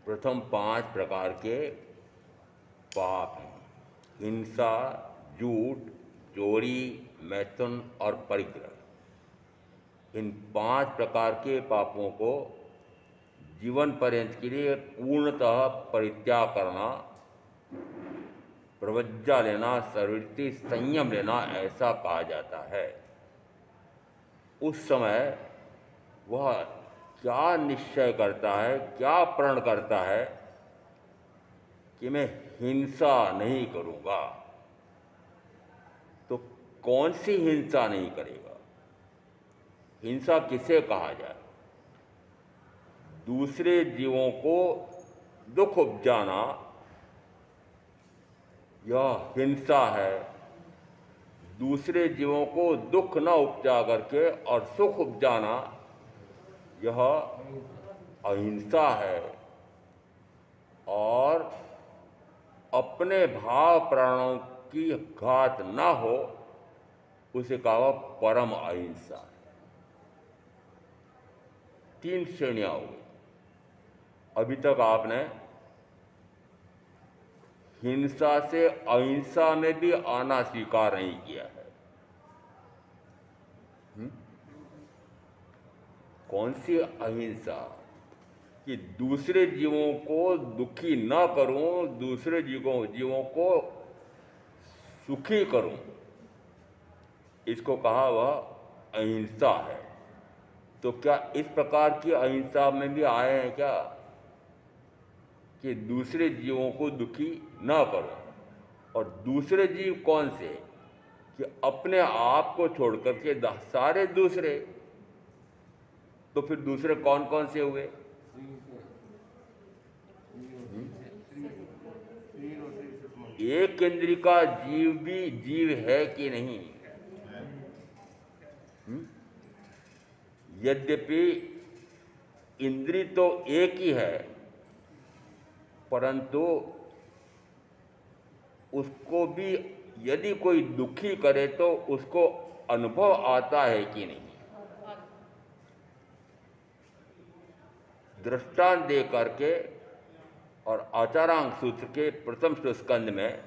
प्रथम 5 प्रकार के पाप हैं: हिंसा, झूठ, चोरी, मैथुन और परिग्रह। इन 5 प्रकार के पापों को जीवन पर्यंत के लिए पूर्णतः परित्याग करना, प्रवज्जा लेना, सर्ववृत्ति संयम लेना, ऐसा कहा जाता है। उस समय वह क्या निश्चय करता है, क्या प्रण करता है कि मैं हिंसा नहीं करूँगा। तो कौन सी हिंसा नहीं करेगा? हिंसा किसे कहा जाए? दूसरे जीवों को दुख उपजाना यह हिंसा है। दूसरे जीवों को दुख न उपजा करके और सुख उपजाना यह अहिंसा है। और अपने भाव प्राणों की घात न हो, उसे कहा परम अहिंसा है। 3 श्रेणियां हो गई। अभी तक आपने हिंसा से अहिंसा में भी आना स्वीकार नहीं किया है। कौन सी अहिंसा? कि दूसरे जीवों को दुखी न करूं, दूसरे जीवों को सुखी करूं, इसको कहा वह अहिंसा है। तो क्या इस प्रकार की अहिंसा में भी आए हैं क्या कि दूसरे जीवों को दुखी न करो? और दूसरे जीव कौन से? कि अपने आप को छोड़ करके सारे दूसरे, तो फिर दूसरे कौन कौन से हुए? एक इंद्रिय का जीव भी जीव है कि नहीं? यद्यपि इंद्रिय तो एक ही है, परंतु उसको भी यदि कोई दुखी करे तो उसको अनुभव आता है कि नहीं? दृष्टांत दे करके और आचारांक सूत्र के प्रथम स्कंद में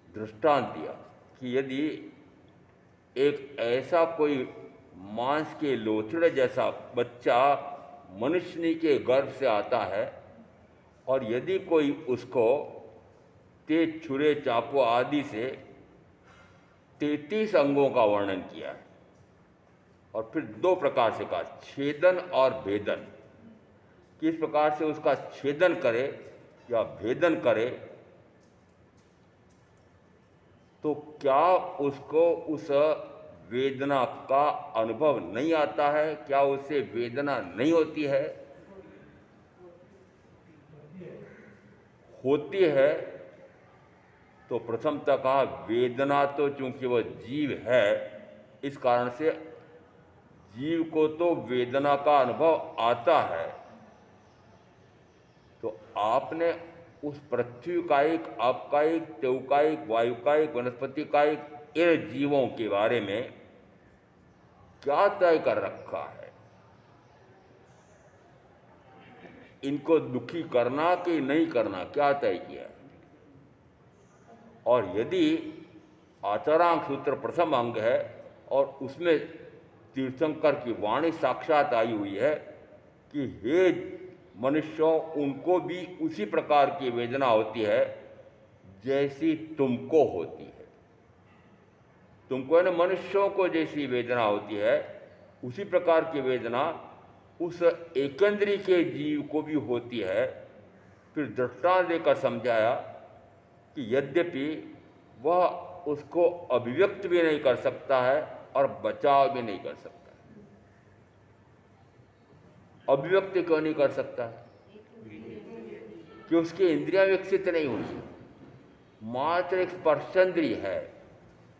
दृष्टांत दिया कि यदि एक ऐसा कोई मांस के लोथड़े जैसा बच्चा मनुष्य के गर्भ से आता है और यदि कोई उसको तेज छुरे चाकू आदि से 33 अंगों का वर्णन किया है और फिर दो प्रकार से कहा, छेदन और भेदन। किस प्रकार से उसका छेदन करे या भेदन करे, तो क्या उसको उस वेदना का अनुभव नहीं आता है? क्या उसे वेदना नहीं होती है? होती है। तो प्रथमतः कहा वेदना तो चूंकि वह जीव है, इस कारण से जीव को तो वेदना का अनुभव आता है। तो आपने उस पृथ्वी कायिक, अपकायिक, तेवकायिक, वायुकायिक, वनस्पति कायिक इन जीवों के बारे में क्या तय कर रखा है? इनको दुखी करना कि नहीं करना, क्या तय किया है? और यदि आचारांक सूत्र प्रथम अंग है और उसमें तीर्थंकर की वाणी साक्षात आई हुई है कि हे मनुष्यों, उनको भी उसी प्रकार की वेदना होती है जैसी तुमको होती है। तुमको न मनुष्यों को जैसी वेदना होती है, उसी प्रकार की वेदना उस एकेंद्रीय के जीव को भी होती है। फिर दृष्टांत देकर समझाया कि यद्यपि वह उसको अभिव्यक्त भी नहीं कर सकता है और बचाव भी नहीं कर सकता है। अभिव्यक्ति क्यों नहीं कर सकता है? कि उसकी इंद्रियां विकसित नहीं हुई, मात्र एक स्पर्शेंद्रिय है।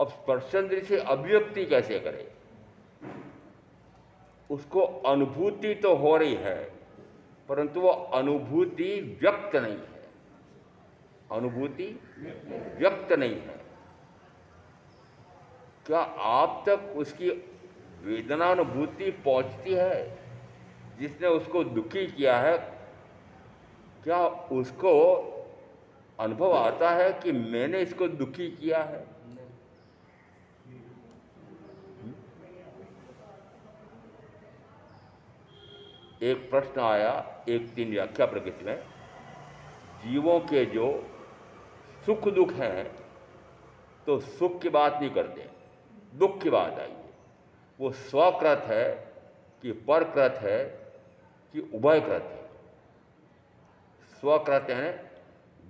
अब स्पर्शेंद्रिय से अभिव्यक्ति कैसे करे? उसको अनुभूति तो हो रही है, परंतु वह अनुभूति व्यक्त नहीं है। अनुभूति व्यक्त नहीं है। क्या आप तक उसकी वेदनानुभूति पहुंचती है? जिसने उसको दुखी किया है, क्या उसको अनुभव आता है कि मैंने इसको दुखी किया है? एक प्रश्न आया एक 3 व्याख्या प्रकृति में, जीवों के जो सुख दुख हैं, तो सुख की बात नहीं करते, दुख की बात आई है। वो स्वकृत है कि परकृत है कि उभयकृत है? स्वकृत है,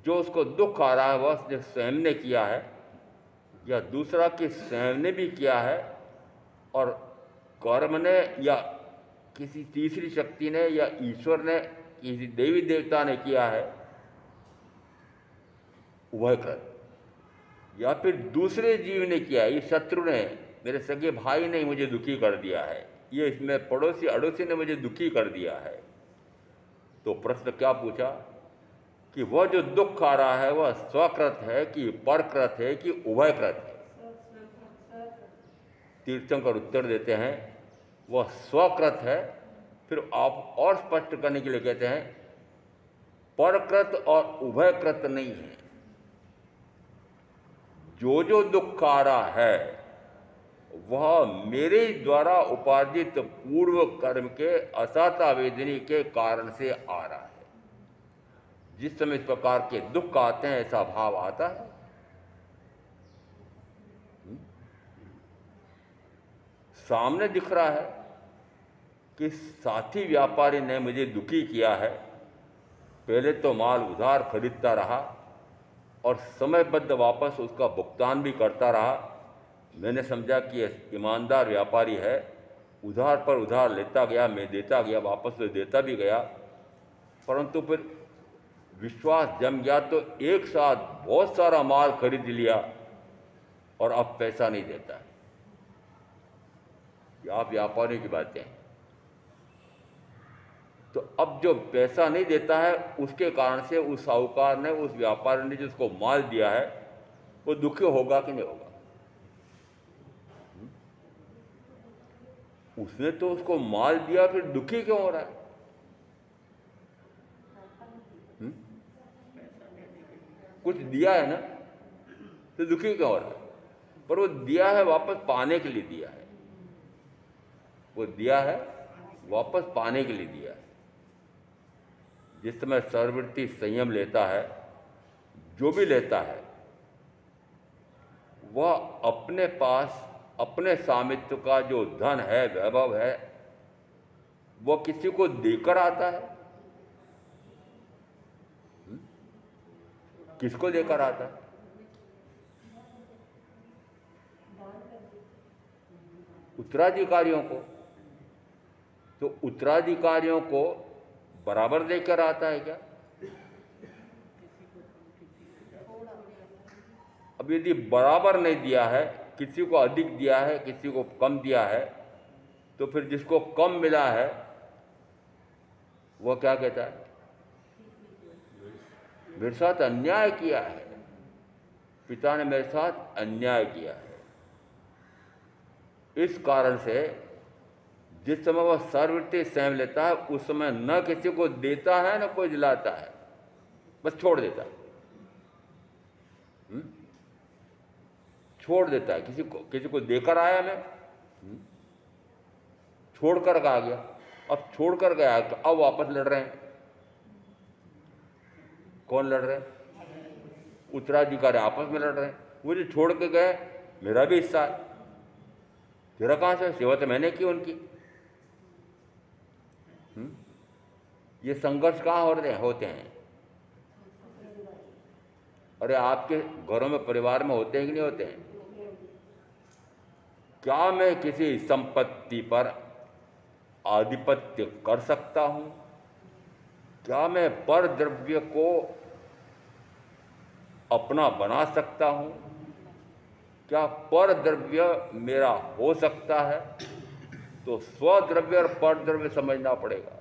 जो उसको दुख आ रहा है वह उसने स्वयं ने किया है, या दूसरा कि स्वयं ने भी किया है और कर्म ने या किसी तीसरी शक्ति ने या ईश्वर ने, किसी देवी देवता ने किया है, उभयकृत। या फिर दूसरे जीव ने किया है, ये शत्रु ने, मेरे सगे भाई ने मुझे दुखी कर दिया है, ये इसमें पड़ोसी अड़ोसी ने मुझे दुखी कर दिया है। तो प्रश्न क्या पूछा कि वह जो दुख आ रहा है वह स्वकृत है कि परकृत है कि उभयकृत है? तीर्थंकर उत्तर देते हैं वह स्वकृत है। फिर आप और स्पष्ट करने के लिए कहते हैं परकृत और उभयकृत नहीं है। जो दुख आ रहा है वह मेरे द्वारा उपार्जित पूर्व कर्म के असाता वेदनी के कारण से आ रहा है। जिस समय इस प्रकार के दुख आते हैं ऐसा भाव आता है। सामने दिख रहा है कि साथी व्यापारी ने मुझे दुखी किया है, पहले तो माल उधार खरीदता रहा और समयबद्ध वापस उसका भुगतान भी करता रहा। मैंने समझा कि ये ईमानदार व्यापारी है, उधार पर उधार लेता गया, मैं देता गया, वापस तो देता भी गया। परंतु फिर विश्वास जम गया तो एक साथ बहुत सारा माल खरीद लिया और अब पैसा नहीं देता है। ये आप व्यापारियों की बातें हैं। तो अब जो पैसा नहीं देता है उसके कारण से उस साहूकार ने, उस व्यापारी ने जिसको माल दिया है वो दुखी होगा कि नहीं होगा? उसने तो उसको माल दिया, फिर दुखी क्यों हो रहा है? कुछ दिया है ना, तो दुखी क्यों हो रहा है? पर वो दिया है वापस पाने के लिए दिया है, वो दिया है वापस पाने के लिए दिया है। जिस समय सर्ववृत्ति संयम लेता है, जो भी लेता है वह अपने पास अपने स्वामित्व का जो धन है, वैभव है, वह किसी को देकर आता है। किसको देकर आता है? उत्तराधिकारियों को। तो उत्तराधिकारियों को बराबर देकर आता है क्या? अब यदि बराबर नहीं दिया है, किसी को अधिक दिया है, किसी को कम दिया है, तो फिर जिसको कम मिला है वह क्या कहता है? मेरे साथ अन्याय किया है, पिता ने मेरे साथ अन्याय किया है। इस कारण से जिस समय वह सर्ववृत्ति संयम लेता है उस समय न किसी को देता है न कोई दिलाता है, बस छोड़ देता है। छोड़ देता है। किसी को देकर आया मैं, छोड़ कर आ गया, अब छोड़ कर गया तो अब वापस लड़ रहे हैं। कौन लड़ रहे हैं? उत्तराधिकारी आपस में लड़ रहे हैं। वो जो छोड़ के गए, मेरा भी हिस्सा है, तेरा कहां से? सेवा तो मैंने की उनकी। ये संघर्ष कहाँ होते हैं? अरे आपके घरों में, परिवार में होते हैं कि नहीं होते हैं? क्या मैं किसी संपत्ति पर आधिपत्य कर सकता हूं? क्या मैं पर द्रव्य को अपना बना सकता हूं? क्या पर द्रव्य मेरा हो सकता है? तो स्वद्रव्य और पर द्रव्य समझना पड़ेगा।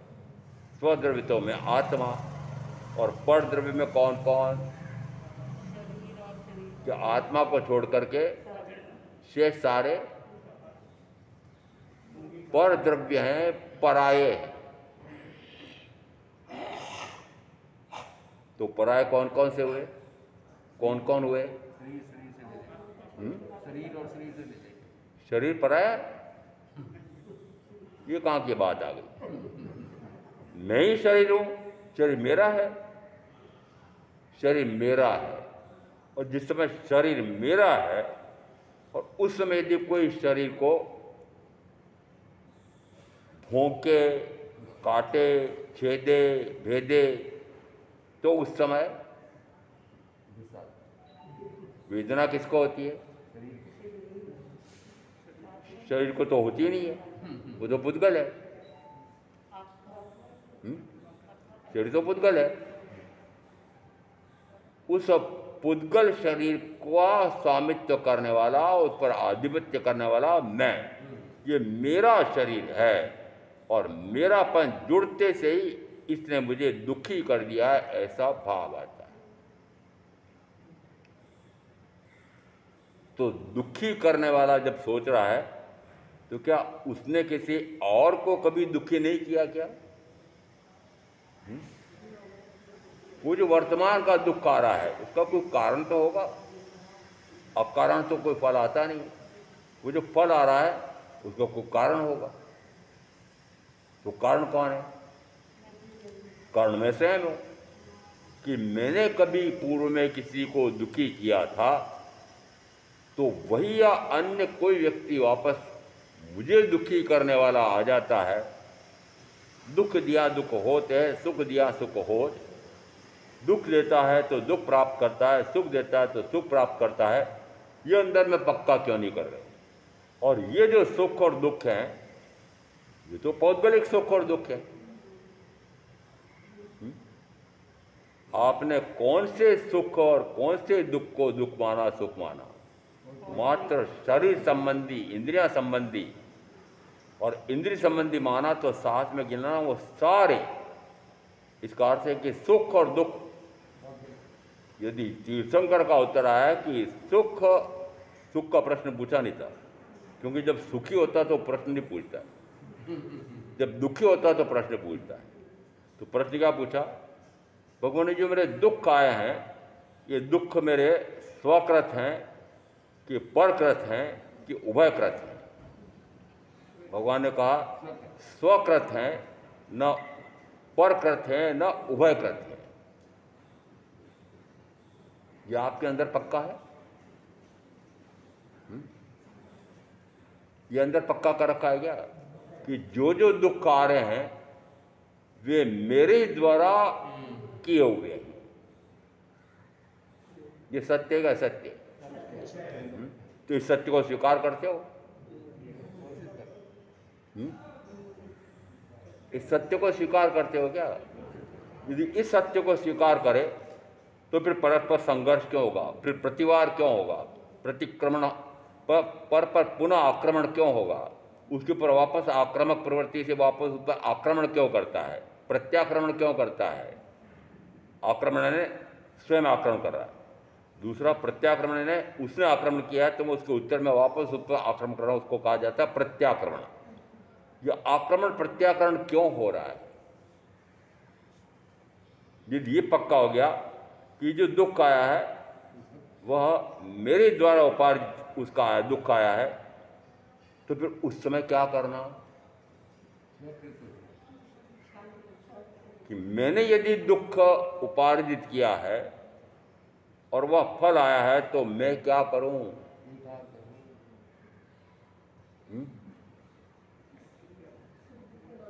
स्वद्रव्य तो में आत्मा, और पर द्रव्य में कौन कौन? कि आत्मा को छोड़ करके शेष सारे पर द्रव्य हैं, पराये हैं। तो पराये कौन कौन से हुए? कौन कौन हुए? शरीर और शरीर से लेते। शरीर पराया? ये कहाँ की बात आ गई? मैं ही शरीर हूं, शरीर मेरा है। शरीर मेरा है, और जिस समय शरीर मेरा है और उस समय यदि कोई शरीर को भोंके, काटे, छेदे, भेदे, तो उस समय वेदना किसको होती है? शरीर को तो होती ही नहीं है, वो तो पुद्गल है। शरीर तो पुद्गल है। उस पुद्गल शरीर का स्वामित्व करने वाला, उस पर आधिपत्य करने वाला मैं, ये मेरा शरीर है, और मेरापन जुड़ते से ही इसने मुझे दुखी कर दिया है, ऐसा भाव आता है। तो दुखी करने वाला जब सोच रहा है तो क्या उसने किसी और को कभी दुखी नहीं किया क्या? वो जो वर्तमान का दुख आ रहा है उसका कोई कारण तो होगा, अकारण तो कोई फल आता नहीं। वो जो फल आ रहा है उसका कोई कारण होगा। तो कारण कौन है? कारण मैं स्वयं हूं कि मैंने कभी पूर्व में किसी को दुखी किया था, तो वही या अन्य कोई व्यक्ति वापस मुझे दुखी करने वाला आ जाता है। दुख दिया दुख होत है, सुख दिया सुख होत। दुख देता है तो दुख प्राप्त करता है, सुख देता है तो सुख प्राप्त करता है, ये अंदर में पक्का क्यों नहीं कर रहे? और ये जो सुख और दुख हैं, ये तो पौद्गलिक सुख और दुख है। आपने कौन से सुख और कौन से दुख को दुख माना, सुख माना? मात्र शरीर संबंधी, इंद्रिया संबंधी और इंद्रिय संबंधी माना तो साथ में गिनना वो सारे। इसका अर्थ है कि सुख और दुख, यदि तीर्थंकर का उत्तर आया कि सुख का प्रश्न पूछा नहीं था, क्योंकि जब सुखी होता तो प्रश्न नहीं पूछता, जब दुखी होता तो प्रश्न पूछता है। तो प्रश्न क्या पूछा? भगवान ने जो मेरे दुख आए हैं, ये दुख मेरे स्वकृत हैं कि परकृत हैं कि उभयकृत हैं? भगवान ने कहा स्वकृत हैं, न परकृत हैं, न उभयकृत हैं। यह आपके अंदर पक्का है? ये अंदर पक्का कर रखा है क्या कि जो जो दुख आ रहे हैं वे मेरे द्वारा किए हुए हैं? ये सत्य का सत्य। तो इस सत्य को स्वीकार करते हो? इस सत्य को स्वीकार करते हो क्या? यदि इस सत्य को स्वीकार करे तो फिर परस्पर संघर्ष क्यों होगा, फिर प्रतिवार क्यों होगा, प्रतिक्रमण पर पुनः आक्रमण क्यों होगा, उसके ऊपर वापस आक्रामक प्रवृत्ति से वापस उस पर आक्रमण क्यों करता है, प्रत्याक्रमण क्यों करता है? आक्रमण ने स्वयं आक्रमण कर रहा है, दूसरा प्रत्याक्रमण ने उसने आक्रमण किया है तो मैं उसके उत्तर में वापस उस पर आक्रमण कर रहा हूँ, उसको कहा जाता है प्रत्याक्रमण। यह आक्रमण प्रत्याक्रमण क्यों हो रहा है? यदि ये पक्का हो गया कि जो दुख आया है वह मेरे द्वारा उपार्जित उसका आया दुख आया है, तो फिर उस समय क्या करना कि मैंने यदि दुख उपार्जित किया है और वह फल आया है तो मैं क्या करूं?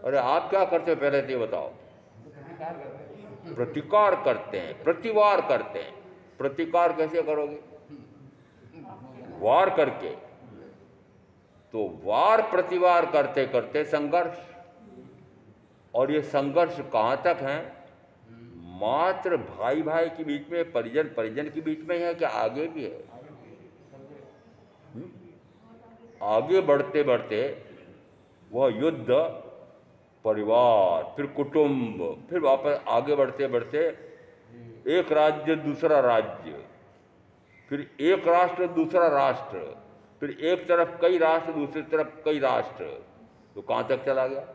अरे आप क्या करते हो पहले तो ये बताओ। प्रतिकार करते हैं, प्रतिवार करते हैं। प्रतिकार कैसे करोगे? वार करके। तो वार प्रतिवार करते करते संघर्ष, और ये संघर्ष कहां तक है? मात्र भाई भाई के बीच में, परिजन परिजन के बीच में है कि आगे भी है? आगे बढ़ते बढ़ते वह युद्ध, परिवार, फिर कुटुंब, फिर वापस आगे बढ़ते बढ़ते एक राज्य दूसरा राज्य, फिर एक राष्ट्र दूसरा राष्ट्र, फिर एक तरफ कई राष्ट्र दूसरी तरफ कई राष्ट्र, तो कहां तक चला गया?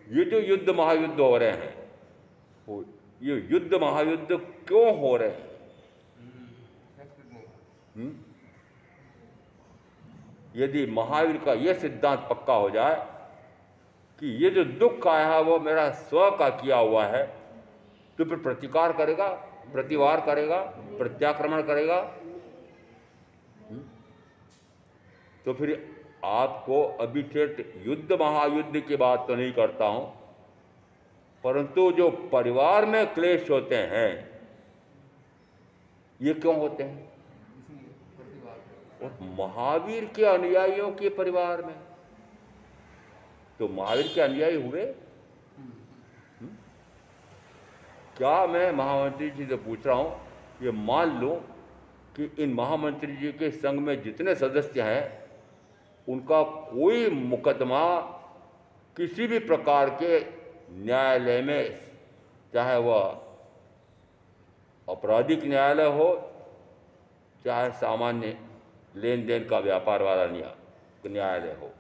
ये जो युद्ध महायुद्ध हो रहे हैं, ये युद्ध महायुद्ध क्यों हो रहे हैं? यदि महावीर का यह सिद्धांत पक्का हो जाए कि ये जो दुख आया है वो मेरा स्व का किया हुआ है, तो फिर प्रतिकार करेगा, प्रतिवार करेगा, प्रत्याक्रमण करेगा। तो फिर आपको अभी ठेठ युद्ध महायुद्ध की बात तो नहीं करता हूं, परंतु जो परिवार में क्लेश होते हैं ये क्यों होते हैं? और महावीर के अनुयायियों के परिवार में, तो महावीर के अनुयायी हुए? क्या मैं महामंत्री जी से पूछ रहा हूं, ये मान लो कि इन महामंत्री जी के संघ में जितने सदस्य हैं उनका कोई मुकदमा किसी भी प्रकार के न्यायालय में, चाहे वह आपराधिक न्यायालय हो चाहे सामान्य लेन देन का व्यापार वाला न्यायालय हो,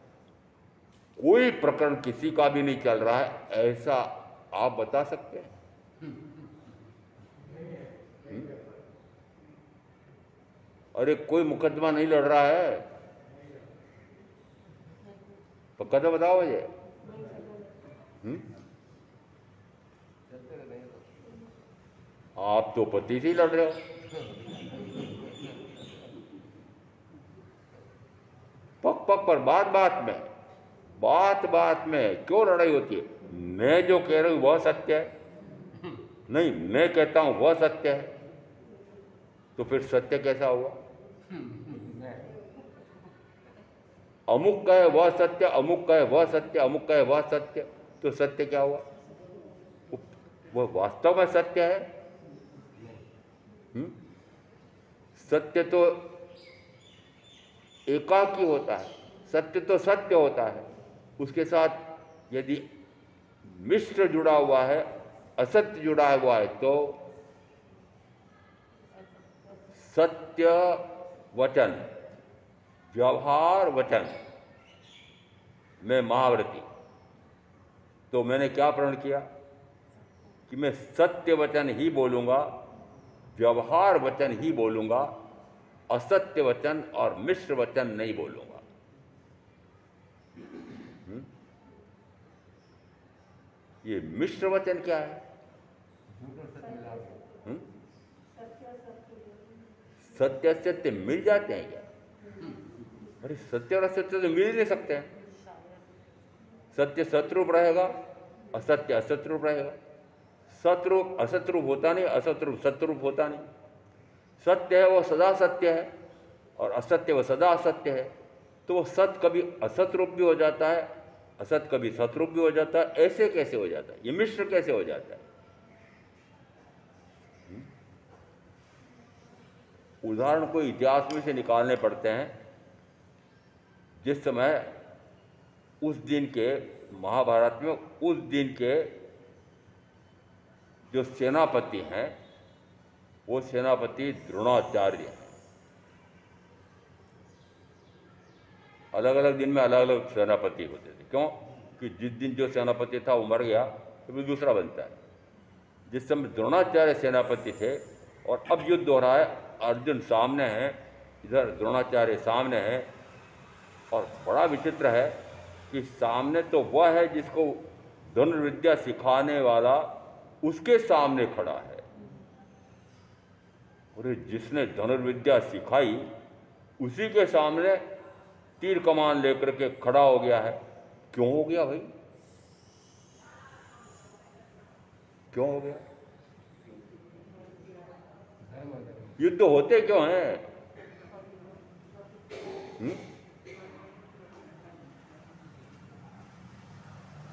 कोई प्रकरण किसी का भी नहीं चल रहा है, ऐसा आप बता सकते हैं? अरे कोई मुकदमा नहीं लड़ रहा है, पक्का तो बताओ मुझे। आप तो पति से ही लड़ रहे हो। पक पक पर बात बात में क्यों लड़ाई होती है? मैं जो कह रहा हूं वह सत्य है, नहीं, मैं कहता हूं वह सत्य है, तो फिर सत्य कैसा हुआ? अमुक कहे वह सत्य, अमुक कहे वह सत्य, अमुक कहे वह सत्य, तो सत्य क्या हुआ? वह वास्तव में सत्य है? सत्य तो एकाकी होता है, सत्य तो सत्य होता है, उसके साथ यदि मिश्र जुड़ा हुआ है, असत्य जुड़ा हुआ है, तो सत्य वचन, व्यवहार वचन में महाव्रती। तो मैंने क्या प्रण किया कि मैं सत्य वचन ही बोलूंगा, व्यवहार वचन ही बोलूंगा, असत्य वचन और मिश्र वचन नहीं बोलूंगा। ये मिश्र वचन क्या है? सत्य सत्य मिल जाते हैं क्या? अरे सत्य और असत्य तो मिल ही नहीं सकते हैं। सत्य सतरूप रहेगा, असत्य असतरूप रहेगा। सतरूप असतरूप होता नहीं, असतरूप सतरूप होता नहीं। सत्य है वो सदा सत्य है, और असत्य वो सदा असत्य है। तो वो सत्य कभी असत रूप भी हो जाता है, असत कभी सतरूप भी हो जाता है। ऐसे कैसे हो जाता है? ये मिश्र कैसे हो जाता है? उदाहरण को इतिहास में से निकालने पड़ते हैं। जिस समय उस दिन के महाभारत में उस दिन के जो सेनापति हैं, वो सेनापति द्रोणाचार्य हैं। अलग अलग दिन में अलग अलग सेनापति होते थे। क्यों? कि जिस दिन जो सेनापति था वो मर गया, तो फिर दूसरा बनता है। जिस समय द्रोणाचार्य सेनापति थे और अब युद्ध हो रहा है, अर्जुन सामने हैं, इधर द्रोणाचार्य सामने हैं, और बड़ा विचित्र है कि सामने तो वह है जिसको धनुर्विद्या सिखाने वाला उसके सामने खड़ा है, और जिसने धनुर्विद्या सिखाई उसी के सामने तीर कमान लेकर के खड़ा हो गया है। क्यों हो गया भाई? क्यों हो गया? युद्ध होते क्यों हैं?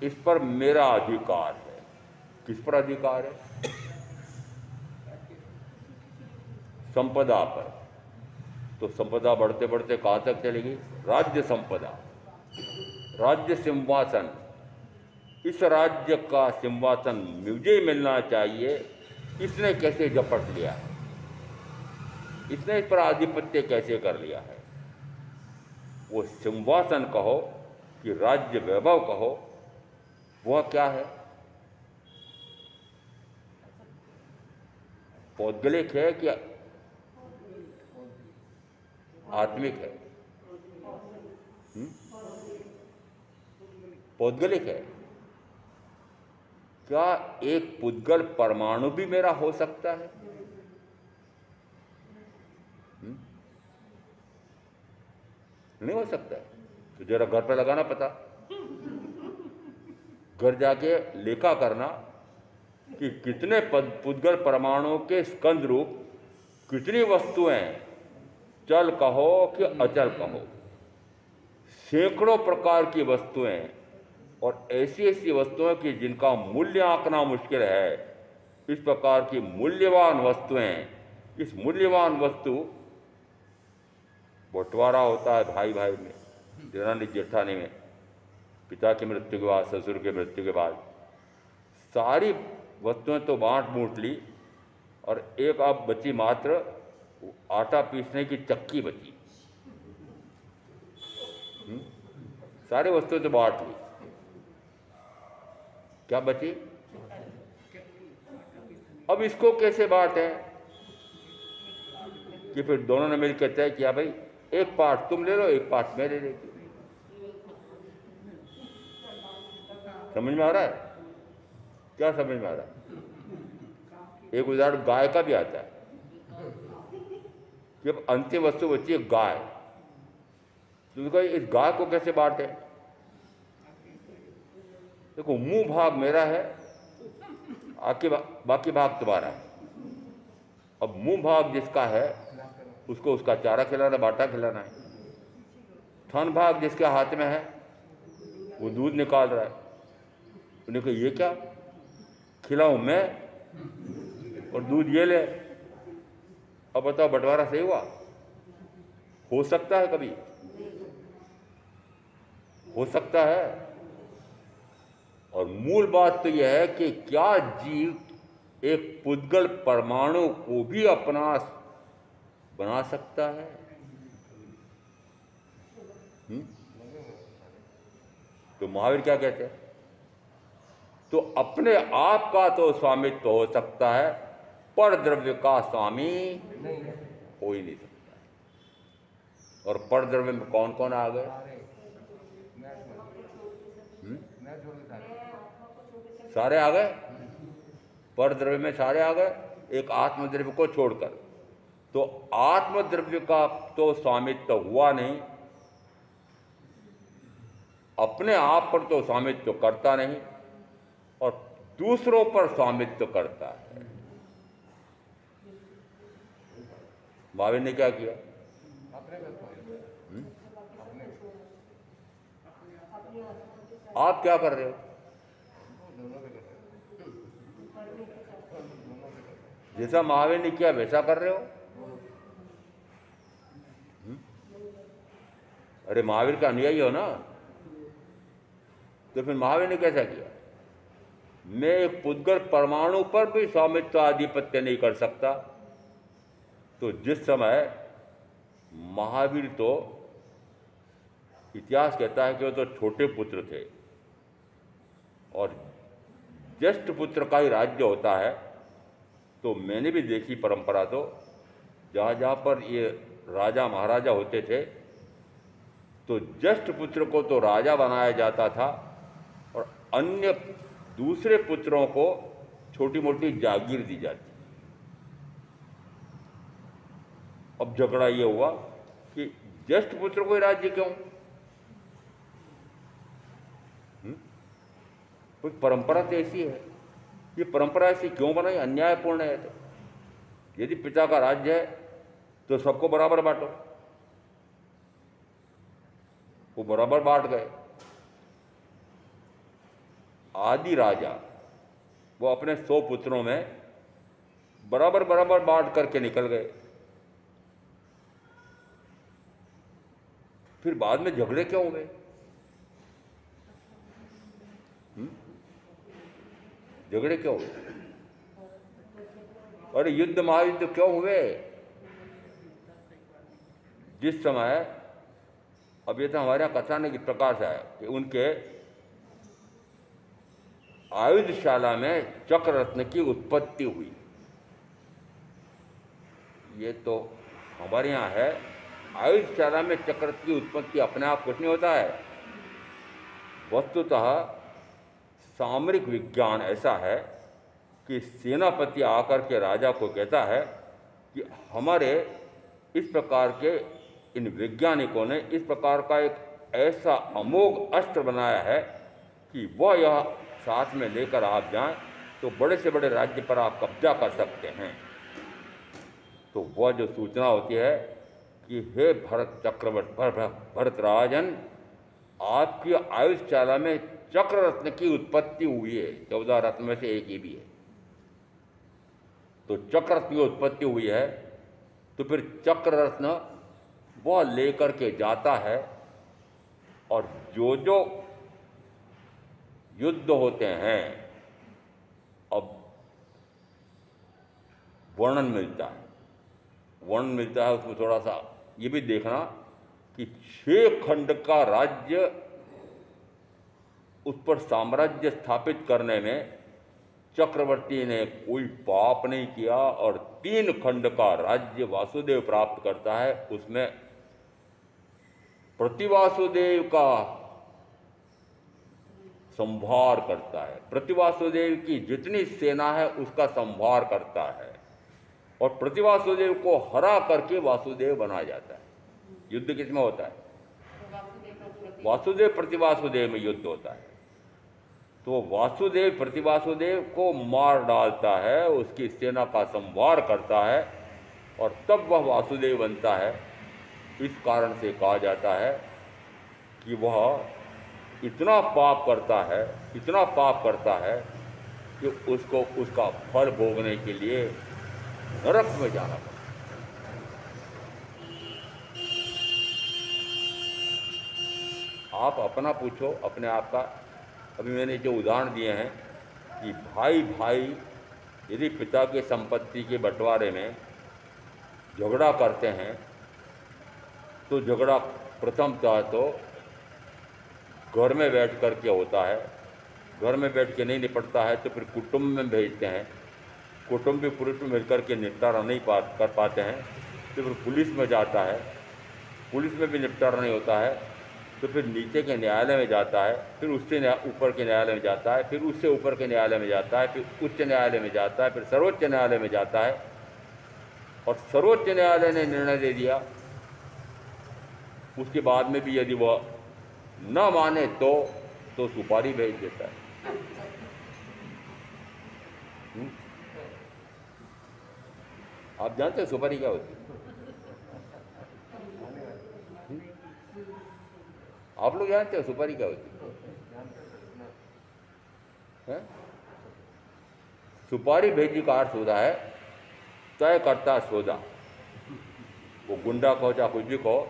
इस पर मेरा अधिकार है। किस पर अधिकार है? संपदा पर। तो संपदा बढ़ते बढ़ते कहां तक चलेगी? राज्य संपदा, राज्य सिंहासन। इस राज्य का सिंहासन मुझे ही मिलना चाहिए। इसने कैसे झपट लिया है? इसने इस पर आधिपत्य कैसे कर लिया है? वो सिंहासन कहो कि राज्य वैभव कहो, वह क्या है? पौद्गलिक है कि आत्मिक है? पौद्गलिक है। क्या एक पुद्गल परमाणु भी मेरा हो सकता है? नहीं हो सकता है। तो जरा घर पे लगाना पता, घर जाके लेखा करना कि कितने पुद्गल परमाणुओं के स्कंद रूप, कितनी वस्तुएं, चल कहो कि अचल कहो, सैकड़ों प्रकार की वस्तुएं, और ऐसी ऐसी वस्तुएं कि जिनका मूल्य आंकना मुश्किल है। इस प्रकार की मूल्यवान वस्तुएं, इस मूल्यवान वस्तु बंटवारा होता है भाई भाई में, देरानी जेठानी में, पिता की मृत्यु के बाद, ससुर की मृत्यु के बाद। सारी वस्तुएं तो बांट बूट ली, और एक अब बची मात्र आटा पीसने की चक्की बची। सारी वस्तुएं तो बांट ली, क्या बची? अब इसको कैसे बांटे? कि फिर दोनों ने मिलकर तय किया, भाई एक पार्ट तुम ले लो, एक पार्ट मैं ले लेती। समझ में आ रहा है? क्या समझ में आ रहा है? एक उदाहरण गाय का भी आता है कि अब अंतिम वस्तु बची है गाय, तो इस गाय को कैसे बांटे? देखो, मुंह भाग मेरा है बाकी भाग तुम्हारा। अब मुंह भाग जिसका है उसको उसका चारा खिलाना, बाटा खिलाना है। थन भाग जिसके हाथ में है वो दूध निकाल रहा है। उन्हें कहा ये क्या, खिलाऊं मैं और दूध ये ले। अब बताओ बंटवारा सही हुआ? हो सकता है कभी? हो सकता है? और मूल बात तो यह है कि क्या जीव एक पुद्गल परमाणु को भी अपना बना सकता है? तो महावीर क्या कहते हैं? तो अपने आप का तो स्वामित्व हो सकता है, पर द्रव्य का स्वामी हो ही नहीं सकता। और पर द्रव्य में कौन कौन आ गए? सारे आ गए। पर द्रव्य में सारे आ गए, एक आत्मद्रव्य को छोड़कर। तो आत्मद्रव्य का तो स्वामित्व हुआ नहीं, अपने आप पर तो स्वामित्व करता नहीं, और दूसरों पर स्वामित्व करता है। महावीर ने क्या किया? आप क्या कर रहे हो? जैसा महावीर ने किया वैसा कर रहे हो? अरे महावीर का अनुयायी हो ना, तो फिर महावीर ने कैसा किया? मैं एक पुद्गल परमाणु पर भी स्वामित्व आधिपत्य नहीं कर सकता। तो जिस समय महावीर, तो इतिहास कहता है कि वो तो छोटे पुत्र थे, और ज्येष्ठ पुत्र का ही राज्य होता है। तो मैंने भी देखी परंपरा, तो जहाँ जहाँ पर ये राजा महाराजा होते थे तो ज्येष्ठ पुत्र को तो राजा बनाया जाता था, और अन्य दूसरे पुत्रों को छोटी मोटी जागीर दी जाती। अब झगड़ा ये हुआ कि ज्येष्ठ पुत्र को ही राज्य क्यों? कोई परंपरा तो ऐसी है, ये परंपरा ऐसी क्यों बनाई? अन्यायपूर्ण है। तो यदि पिता का राज्य है तो सबको बराबर बांटो। वो बराबर बांट गए। आदि राजा वो अपने 100 पुत्रों में बराबर बराबर बांट करके निकल गए। फिर बाद में झगड़े क्यों हुए? झगड़े क्यों हुए? और युद्ध महायुद्ध क्यों हुए? जिस समय, अब ये तो हमारे यहाँ कथानक की प्रकाश है कि उनके आयुधशाला में चक्र रत्न की उत्पत्ति हुई। ये तो हमारे यहाँ है। आयुधशाला में चक्र रत्न की उत्पत्ति अपने आप कुछ नहीं होता है। वस्तुतः सामरिक विज्ञान ऐसा है कि सेनापति आकर के राजा को कहता है कि हमारे इस प्रकार के इन वैज्ञानिकों ने इस प्रकार का एक ऐसा अमोघ अस्त्र बनाया है कि वह यह साथ में लेकर आप जाएं तो बड़े से बड़े राज्य पर आप कब्जा कर सकते हैं। तो वह जो सूचना होती है कि हे भरत चक्रवर्ती, भरत राजन, आपकी आयुधशाला में चक्र रत्न की उत्पत्ति हुई है। 14 रत्न में से एक ही भी है। तो चक्र रत्न की उत्पत्ति हुई है, तो फिर चक्र रत्न वह लेकर के जाता है, और जो जो युद्ध होते हैं, अब वर्णन मिलता है। वर्णन मिलता है उसमें थोड़ा सा ये भी देखना कि 6 खंड का राज्य, उस पर साम्राज्य स्थापित करने में चक्रवर्ती ने कोई पाप नहीं किया, और 3 खंड का राज्य वासुदेव प्राप्त करता है। उसमें प्रतिवासुदेव का संभार करता है, प्रतिवासुदेव की जितनी सेना है उसका संभार करता है, और प्रतिवासुदेव को हरा करके वासुदेव बना जाता है। युद्ध किसमें होता है? वासुदेव प्रतिवासुदेव में युद्ध होता है। तो वासुदेव प्रतिवासुदेव को मार डालता है, उसकी सेना का संहार करता है और तब वह वासुदेव बनता है। इस कारण से कहा जाता है कि वह इतना पाप करता है, इतना पाप करता है कि उसको उसका फल भोगने के लिए नरक में जाना पड़ता है। आप अपना पूछो, अपने आप का। अभी मैंने जो उदाहरण दिए हैं कि भाई भाई यदि पिता की संपत्ति के बंटवारे में झगड़ा करते हैं तो झगड़ा प्रथमतः तो घर में बैठ कर के होता है। घर में बैठ के नहीं निपटता है तो फिर कुटुंब में भेजते हैं। कुटुंब भी पुरुष में मिलकर के निपटारा नहीं कर पाते हैं तो फिर पुलिस में जाता है। पुलिस में भी निपटारा नहीं होता है तो फिर नीचे के न्यायालय में जाता है, फिर उससे ऊपर के न्यायालय में जाता है, फिर उससे ऊपर के न्यायालय में जाता है, फिर उच्च न्यायालय में जाता है, फिर सर्वोच्च न्यायालय में जाता है। और सर्वोच्च न्यायालय ने निर्णय दे दिया, उसके बाद में भी यदि वह न माने तो सुपारी भेज देता है। आप जानते हैं सुपारी क्या होती है? आप लोग जानते हैं सुपारी क्या होती है? सुपारी भेजी का अर्थ होता है तय करता सौदा। वो गुंडा कहो चाहे कुछ भी कहो,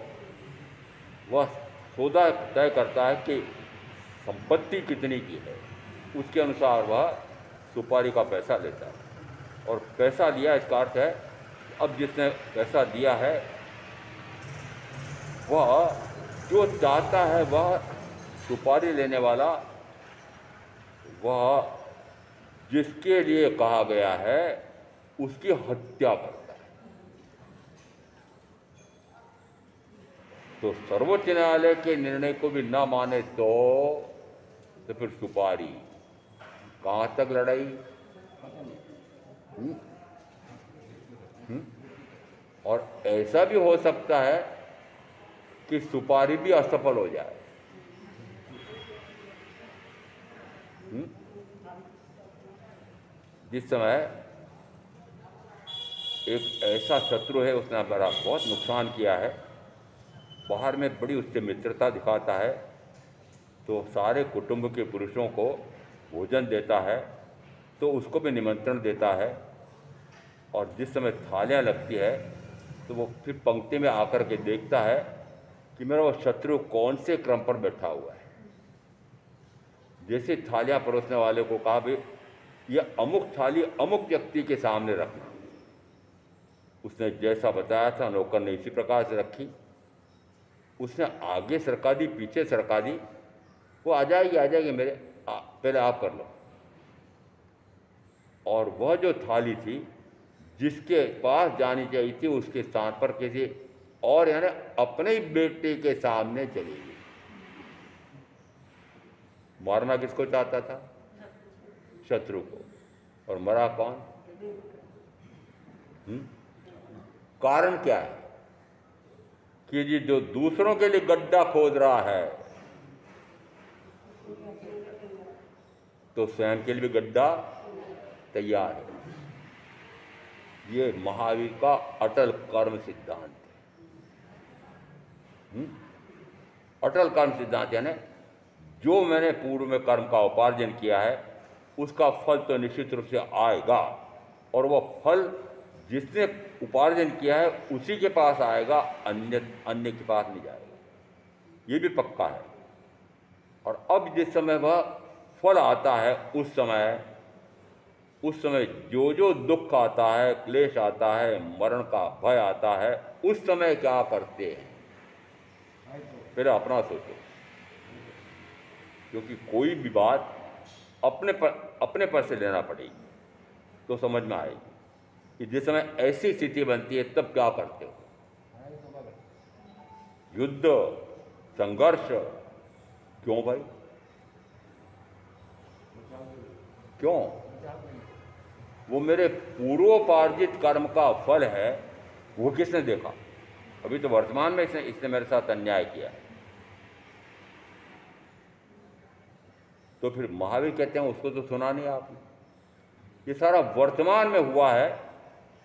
वह सौदा तय करता है कि संपत्ति कितनी की है, उसके अनुसार वह सुपारी का पैसा लेता है। और पैसा लिया इसका अर्थ है अब जिसने पैसा दिया है वह जो चाहता है, वह सुपारी लेने वाला वह जिसके लिए कहा गया है उसकी हत्या करता है। तो सर्वोच्च न्यायालय के निर्णय को भी न माने तो फिर सुपारी। कहां तक लड़ाई? और ऐसा भी हो सकता है कि सुपारी भी असफल हो जाए। जिस समय एक ऐसा शत्रु है, उसने मेरा बहुत नुकसान किया है, बाहर में बड़ी उससे मित्रता दिखाता है, तो सारे कुटुंब के पुरुषों को भोजन देता है, तो उसको भी निमंत्रण देता है। और जिस समय थालियाँ लगती है तो वो फिर पंक्ति में आकर के देखता है कि मेरा वो शत्रु कौन से क्रम पर बैठा हुआ है। जैसे थालियाँ परोसने वाले को कहा भाई ये अमुक थाली अमुक व्यक्ति के सामने रखना, उसने जैसा बताया था नौकर ने इसी प्रकार से रखी। उसने आगे सरका दी, पीछे सरका दी, वो आ जाएगी मेरे पहले आप कर लो। और वह जो थाली थी जिसके पास जानी चाहिए थी उसके स्थान पर किसी और यानी अपने ही बेटे के सामने चली गई। मारना किसको चाहता था? शत्रु को। और मरा कौन? कारण क्या है कि जी जो दूसरों के लिए गड्ढा खोद रहा है तो स्वयं के लिए भी गड्ढा तैयार है। ये महावीर का अटल कर्म सिद्धांत है। अटल कर्म सिद्धांत यानी जो मैंने पूर्व में कर्म का उपार्जन किया है उसका फल तो निश्चित रूप से आएगा, और वह फल जिसने उपार्जन किया है उसी के पास आएगा, अन्य के पास नहीं जाएगा। ये भी पक्का है। और अब जिस समय वह फल आता है उस समय जो दुख आता है, क्लेश आता है, मरण का भय आता है, उस समय क्या करते हैं फिर अपना सोचो। क्योंकि कोई भी बात अपने पर से लेना पड़ेगी तो समझ में आएगी कि जिस समय ऐसी स्थिति बनती है तब क्या करते हो। युद्ध, संघर्ष, क्यों भाई? क्यों? वो मेरे पूर्वोपार्जित कर्म का फल है, वो किसने देखा? अभी तो वर्तमान में इसने मेरे साथ अन्याय किया है। तो फिर महावीर कहते हैं उसको तो सुना नहीं आपने। ये सारा वर्तमान में हुआ है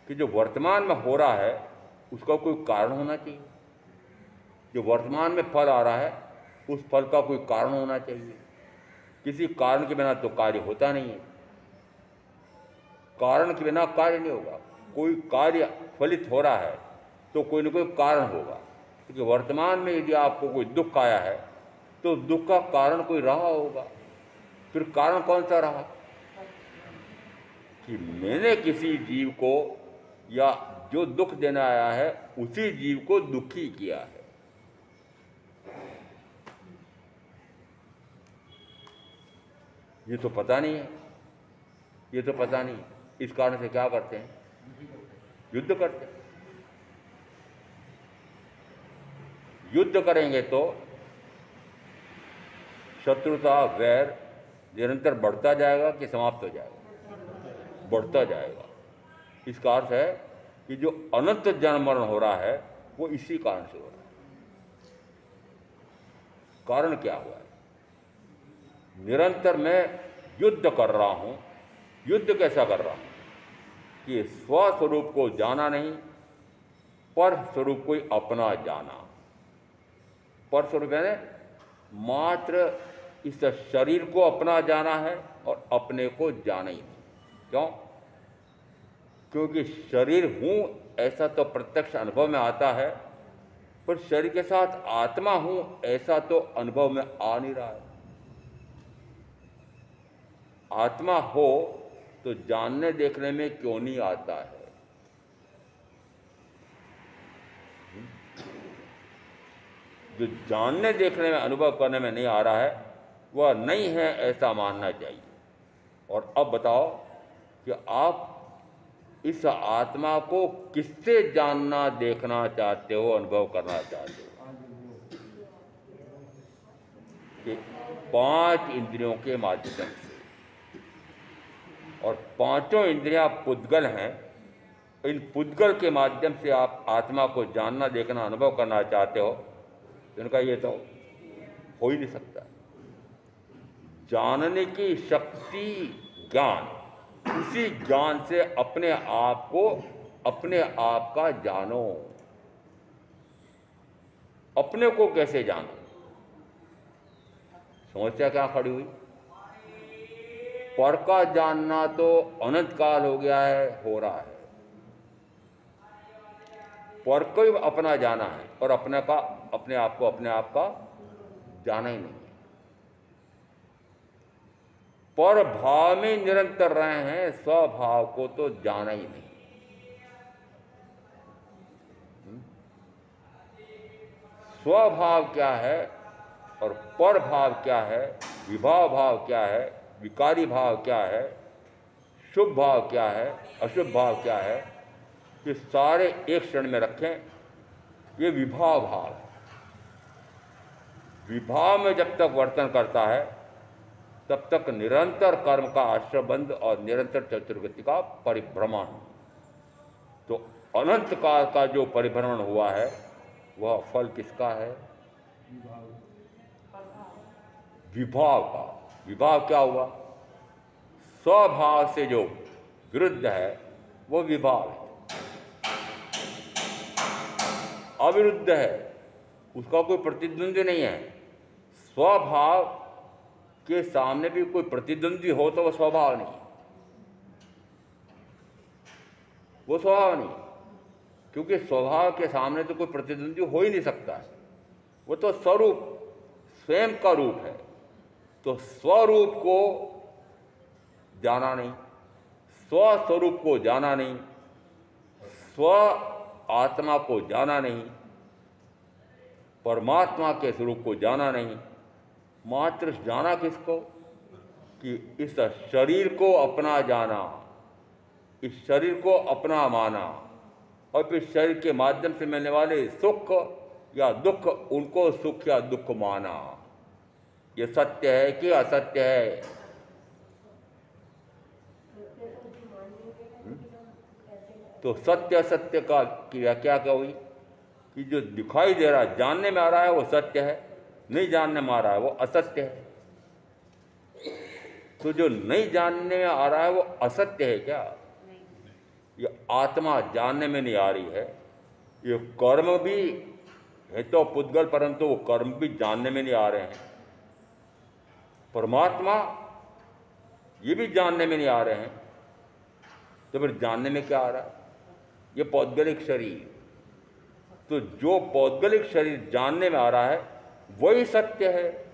कि जो वर्तमान में हो रहा है उसका कोई कारण होना चाहिए। जो वर्तमान में फल आ रहा है उस फल का कोई कारण होना चाहिए। किसी कारण के बिना तो कार्य होता नहीं है, कारण के बिना कार्य नहीं होगा। कोई कार्य फलित हो रहा है तो कोई न कोई कारण होगा, क्योंकि वर्तमान में यदि आपको कोई दुख आया है तो दुख का कारण कोई रहा होगा। फिर कारण कौन सा रहा कि मैंने किसी जीव को या जो दुख देना आया है उसी जीव को दुखी किया है। ये तो पता नहीं है, ये तो पता नहीं। इस कारण से क्या करते हैं, युद्ध करते हैं। युद्ध करेंगे तो शत्रुता वैर निरंतर बढ़ता जाएगा कि समाप्त हो जाएगा, बढ़ता जाएगा। इसका अर्थ है कि जो अनंत जन्म मरण हो रहा है वो इसी कारण से हो रहा है। कारण क्या हुआ है, निरंतर मैं युद्ध कर रहा हूं। युद्ध कैसा कर रहा हूं कि स्वस्वरूप को जाना नहीं, पर स्वरूप को अपना जाना। पर स्वरूप यानी मात्र इस शरीर को अपना जाना है और अपने को जाना ही नहीं। क्यों? क्योंकि शरीर हूं ऐसा तो प्रत्यक्ष अनुभव में आता है, पर शरीर के साथ आत्मा हूं ऐसा तो अनुभव में आ नहीं रहा है। आत्मा हो तो जानने देखने में क्यों नहीं आता है? जो जानने देखने में अनुभव करने में नहीं आ रहा है वह नहीं है ऐसा मानना चाहिए। और अब बताओ कि आप इस आत्मा को किससे जानना देखना चाहते हो, अनुभव करना चाहते हो? कि 5 इंद्रियों के माध्यम से। और पांचों इंद्रियां पुद्गल हैं। इन पुद्गल के माध्यम से आप आत्मा को जानना देखना अनुभव करना चाहते हो, इनका ये तो हो ही नहीं सकता। जानने की शक्ति ज्ञान, उसी ज्ञान से अपने आप को अपने आप का जानो। अपने को कैसे जानो? समस्या क्या खड़ी हुई? पर का जानना तो अनंत काल हो गया है, हो रहा है। पर को ही अपना जाना है और अपने का अपने आप को अपने आप का जाना ही नहीं है। पर भाव में निरंतर रहे हैं, स्वभाव को तो जाना ही नहीं। स्वभाव क्या है और पर भाव क्या है, विभाव भाव क्या है, विकारी भाव क्या है, शुभ भाव क्या है, अशुभ भाव क्या है, ये सारे एक क्षण में रखें। ये विभाव भाव है। विभाव में जब तक वर्तन करता है तब तक निरंतर कर्म का आश्रयबंध और निरंतर चतुर्गति का परिभ्रमण। तो अनंत काल का जो परिभ्रमण हुआ है वह फल किसका है? विभाव का। विभाव क्या हुआ? स्वभाव से जो विरुद्ध है वो विभाव है, अविरुद्ध है, उसका कोई प्रतिद्वंद्वी नहीं है। स्वभाव के सामने भी कोई प्रतिद्वंद्वी हो तो वह स्वभाव नहीं, वो स्वभाव नहीं, क्योंकि स्वभाव के सामने तो कोई प्रतिद्वंद्वी हो ही नहीं सकता है। वो तो स्वरूप, स्वयं का रूप है। तो स्वरूप को जाना नहीं, स्वस्वरूप को जाना नहीं, स्व आत्मा को जाना नहीं, परमात्मा के स्वरूप को जाना नहीं, मात्र जाना किसको कि इस शरीर को अपना जाना, इस शरीर को अपना माना और फिर शरीर के माध्यम से मिलने वाले सुख या दुख, उनको सुख या दुख माना। ये सत्य है कि असत्य है? तो सत्य असत्य का की व्याख्या क्या हुई कि जो दिखाई दे रहा है, जानने में आ रहा है वो सत्य है, नहीं जानने में आ रहा है वो असत्य है। तो जो नहीं जानने में आ रहा है वो असत्य है क्या? ये आत्मा जानने में नहीं आ रही है। ये कर्म भी है तो पुद्गल, परंतु वो कर्म भी जानने में नहीं आ रहे हैं। परमात्मा ये भी जानने में नहीं आ रहे हैं। तो फिर जानने में क्या आ रहा है? ये पौद्गलिक शरीर। तो जो पौद्गलिक शरीर जानने में आ रहा है वही सत्य है,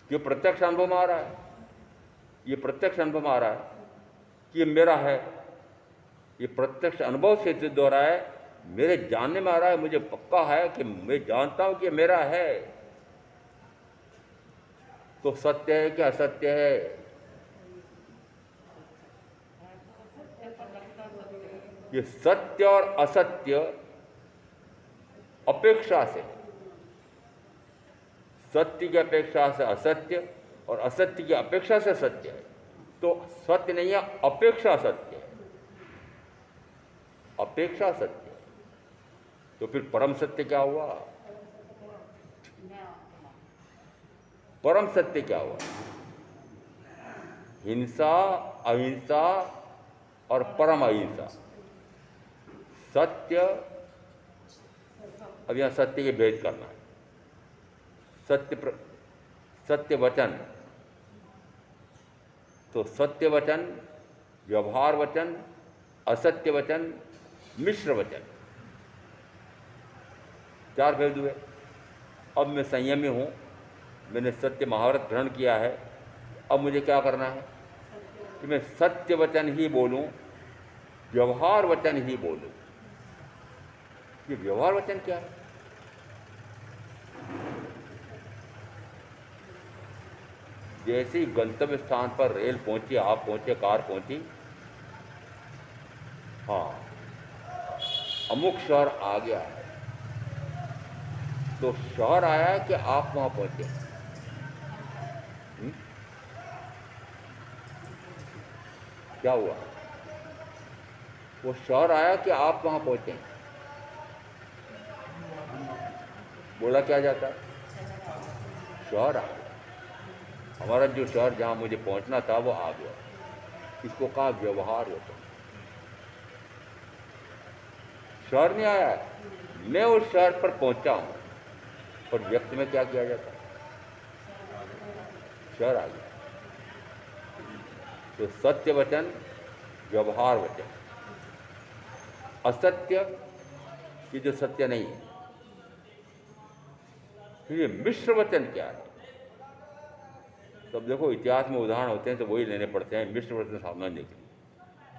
जो प्रत्यक्ष अनुभव में आ रहा है। ये प्रत्यक्ष अनुभव में आ रहा है कि ये मेरा है। ये प्रत्यक्ष अनुभव से सिद्ध हो रहा है, मेरे जानने में आ रहा है, मुझे पक्का है कि मैं जानता हूं कि मेरा है। तो सत्य है कि असत्य है? ये सत्य और असत्य अपेक्षा से, सत्य की अपेक्षा से असत्य और असत्य की अपेक्षा से सत्य है। तो सत्य नहीं है, अपेक्षा सत्य है। अपेक्षा सत्य है। तो फिर परम सत्य क्या हुआ? परम सत्य क्या हुआ? हिंसा, अहिंसा और परम अहिंसा। सत्य, अब यहां सत्य के भेद करना है। सत्य वचन, तो सत्य वचन, व्यवहार वचन, असत्य वचन, मिश्र वचन, 4 भेद हुए। अब मैं संयमी हूं, मैंने सत्य महाव्रत ग्रहण किया है। अब मुझे क्या करना है कि मैं सत्य वचन ही बोलूं, व्यवहार वचन ही बोलूं। ये व्यवहार वचन क्या है? जैसे ही गंतव्य स्थान पर रेल पहुंची, आप पहुंचे, कार पहुंची, हाँ अमुक शहर आ गया है, तो शहर आया है कि आप वहां पहुंचे? क्या हुआ? वो शहर आया कि आप वहां पहुंचे? बोला क्या जाता है? शहर आ गया। हमारा जो शहर जहां मुझे पहुंचना था वो आ गया। इसको कहा व्यवहार वचन। शहर नहीं आया है, मैं उस शहर पर पहुंचा हूं। पर व्यक्त में क्या किया जाता है? शहर आ गया। तो सत्य वचन, व्यवहार वचन। असत्य, ये जो सत्य नहीं है। फिर ये मिश्र वचन क्या है? तो अब देखो, इतिहास में उदाहरण होते हैं तो वही लेने पड़ते हैं मिश्र वचन सामने के लिए।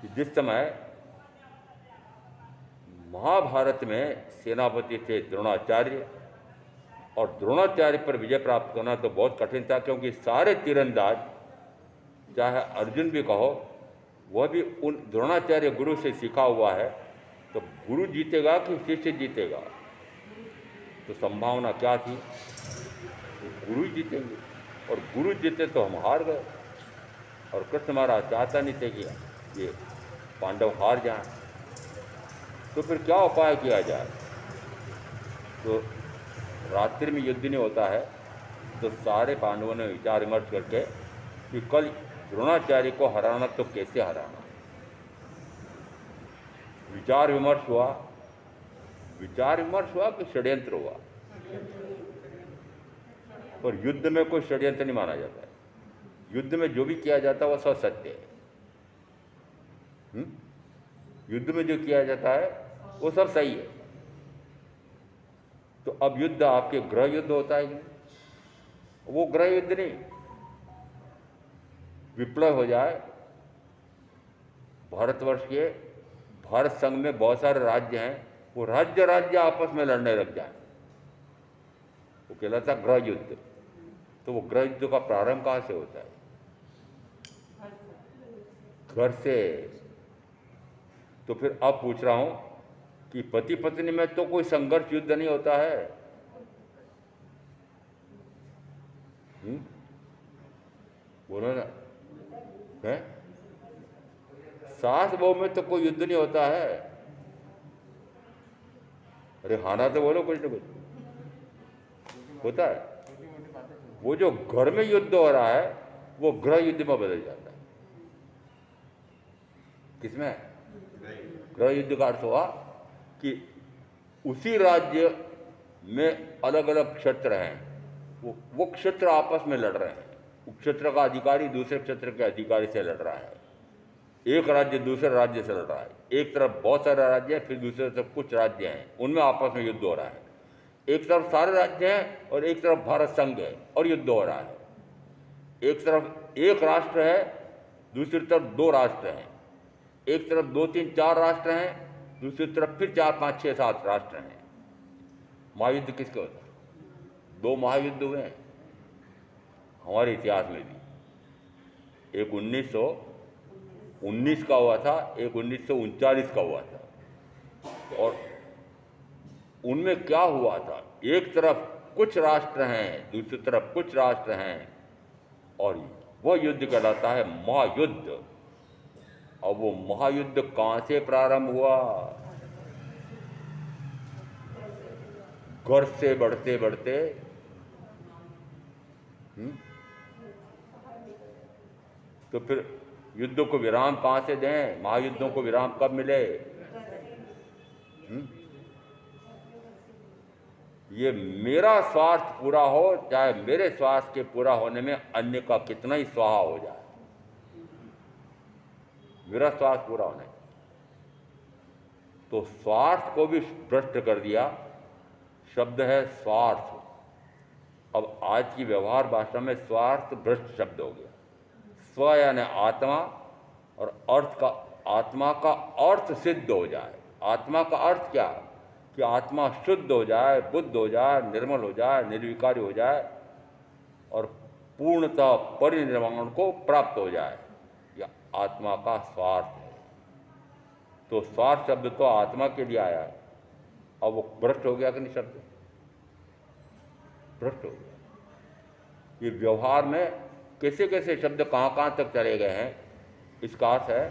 कि जिस समय महाभारत में सेनापति थे द्रोणाचार्य, और द्रोणाचार्य पर विजय प्राप्त करना तो बहुत कठिन था, क्योंकि सारे तीरंदाज, चाहे अर्जुन भी कहो, वह भी उन द्रोणाचार्य गुरु से सीखा हुआ है। तो गुरु जीतेगा कि शिष्य जीतेगा? तो संभावना क्या थी? गुरु ही जीतेंगे, और गुरु जीते तो हम हार गए। और कृष्ण महाराज चाहता नहीं थे कि ये पांडव हार जाएं। तो फिर क्या उपाय किया जाए? तो रात्रि में युद्ध नहीं होता है, तो सारे पांडवों ने विचार विमर्श करके कि कल द्रोणाचार्य को हराना तो कैसे हराना। विचार विमर्श हुआ। विचार विमर्श हुआ कि षड्यंत्र हुआ। पर युद्ध में कोई षड्यंत्र नहीं माना जाता है। युद्ध में जो भी किया जाता है वह सब सत्य है। युद्ध में जो किया जाता है वो सब सही है। तो अब युद्ध आपके गृह युद्ध होता है कि वो गृह युद्ध नहीं, विप्लव हो जाए, भारतवर्ष के, भारत संघ में बहुत सारे राज्य हैं, वो राज्य राज्य आपस में लड़ने लग जाए, वो कहलाता गृह युद्ध। तो वो गृह युद्ध का प्रारंभ कहाँ से होता है? घर से। तो फिर अब पूछ रहा हूं कि पति पत्नी में तो कोई संघर्ष युद्ध नहीं होता है। बोलो ना, है? सास बहू में तो कोई युद्ध नहीं होता है। अरे हाना तो बोलो, कुछ ना कुछ होता है। वो जो घर में युद्ध हो रहा है वो गृह युद्ध में बदल जाता है। किसमें? गृह युद्ध का अर्थ हुआ कि उसी राज्य में अलग अलग क्षेत्र हैं, वो क्षेत्र आपस में लड़ रहे हैं। उस क्षेत्र का अधिकारी दूसरे क्षेत्र के अधिकारी से लड़ रहा है, एक राज्य दूसरे राज्य से लड़ रहा है। एक तरफ बहुत सारे राज्य हैं, फिर दूसरी तरफ कुछ राज्य हैं, उनमें आपस में युद्ध हो रहा है। एक तरफ सारे राज्य हैं और एक तरफ भारत संघ है और युद्ध हो रहा है। एक तरफ एक राष्ट्र है, दूसरी तरफ दो राष्ट्र हैं। एक तरफ 2, 3, 4 राष्ट्र हैं, दूसरी तरफ फिर 4, 5, 6, 7 राष्ट्र हैं। महायुद्ध किसके होता है? 2 महायुद्ध हुए हैं हमारे इतिहास में भी। एक 1919 का हुआ था, एक 1939 का हुआ था। और उनमें क्या हुआ था? एक तरफ कुछ राष्ट्र हैं, दूसरी तरफ कुछ राष्ट्र हैं, और वह युद्ध कहलाता है महायुद्ध। और वो महायुद्ध कहां से प्रारंभ हुआ? घर से बढ़ते बढ़ते तो फिर युद्ध को विराम कहां से दें? महायुद्धों को विराम कब मिले? ये मेरा स्वार्थ पूरा हो, चाहे मेरे स्वार्थ के पूरा होने में अन्य का कितना ही स्वाहा हो जाए, मेरा स्वार्थ पूरा होने। तो स्वार्थ को भी भ्रष्ट कर दिया। शब्द है स्वार्थ। अब आज की व्यवहार भाषा में स्वार्थ भ्रष्ट शब्द हो गया। स्व यानी आत्मा, और अर्थ का, आत्मा का अर्थ सिद्ध हो जाए। आत्मा का अर्थ क्या? कि आत्मा शुद्ध हो जाए, बुद्ध हो जाए, निर्मल हो जाए, निर्विकारी हो जाए और पूर्णतः परिनिर्वाण को प्राप्त हो जाए। यह आत्मा का स्वार्थ है। तो स्वार्थ शब्द तो आत्मा के लिए आया है। अब वो भ्रष्ट हो गया कि नहीं? शब्द भ्रष्ट हो गया। ये व्यवहार में कैसे कैसे शब्द कहाँ कहाँ तक चले गए हैं। इसका अर्थ है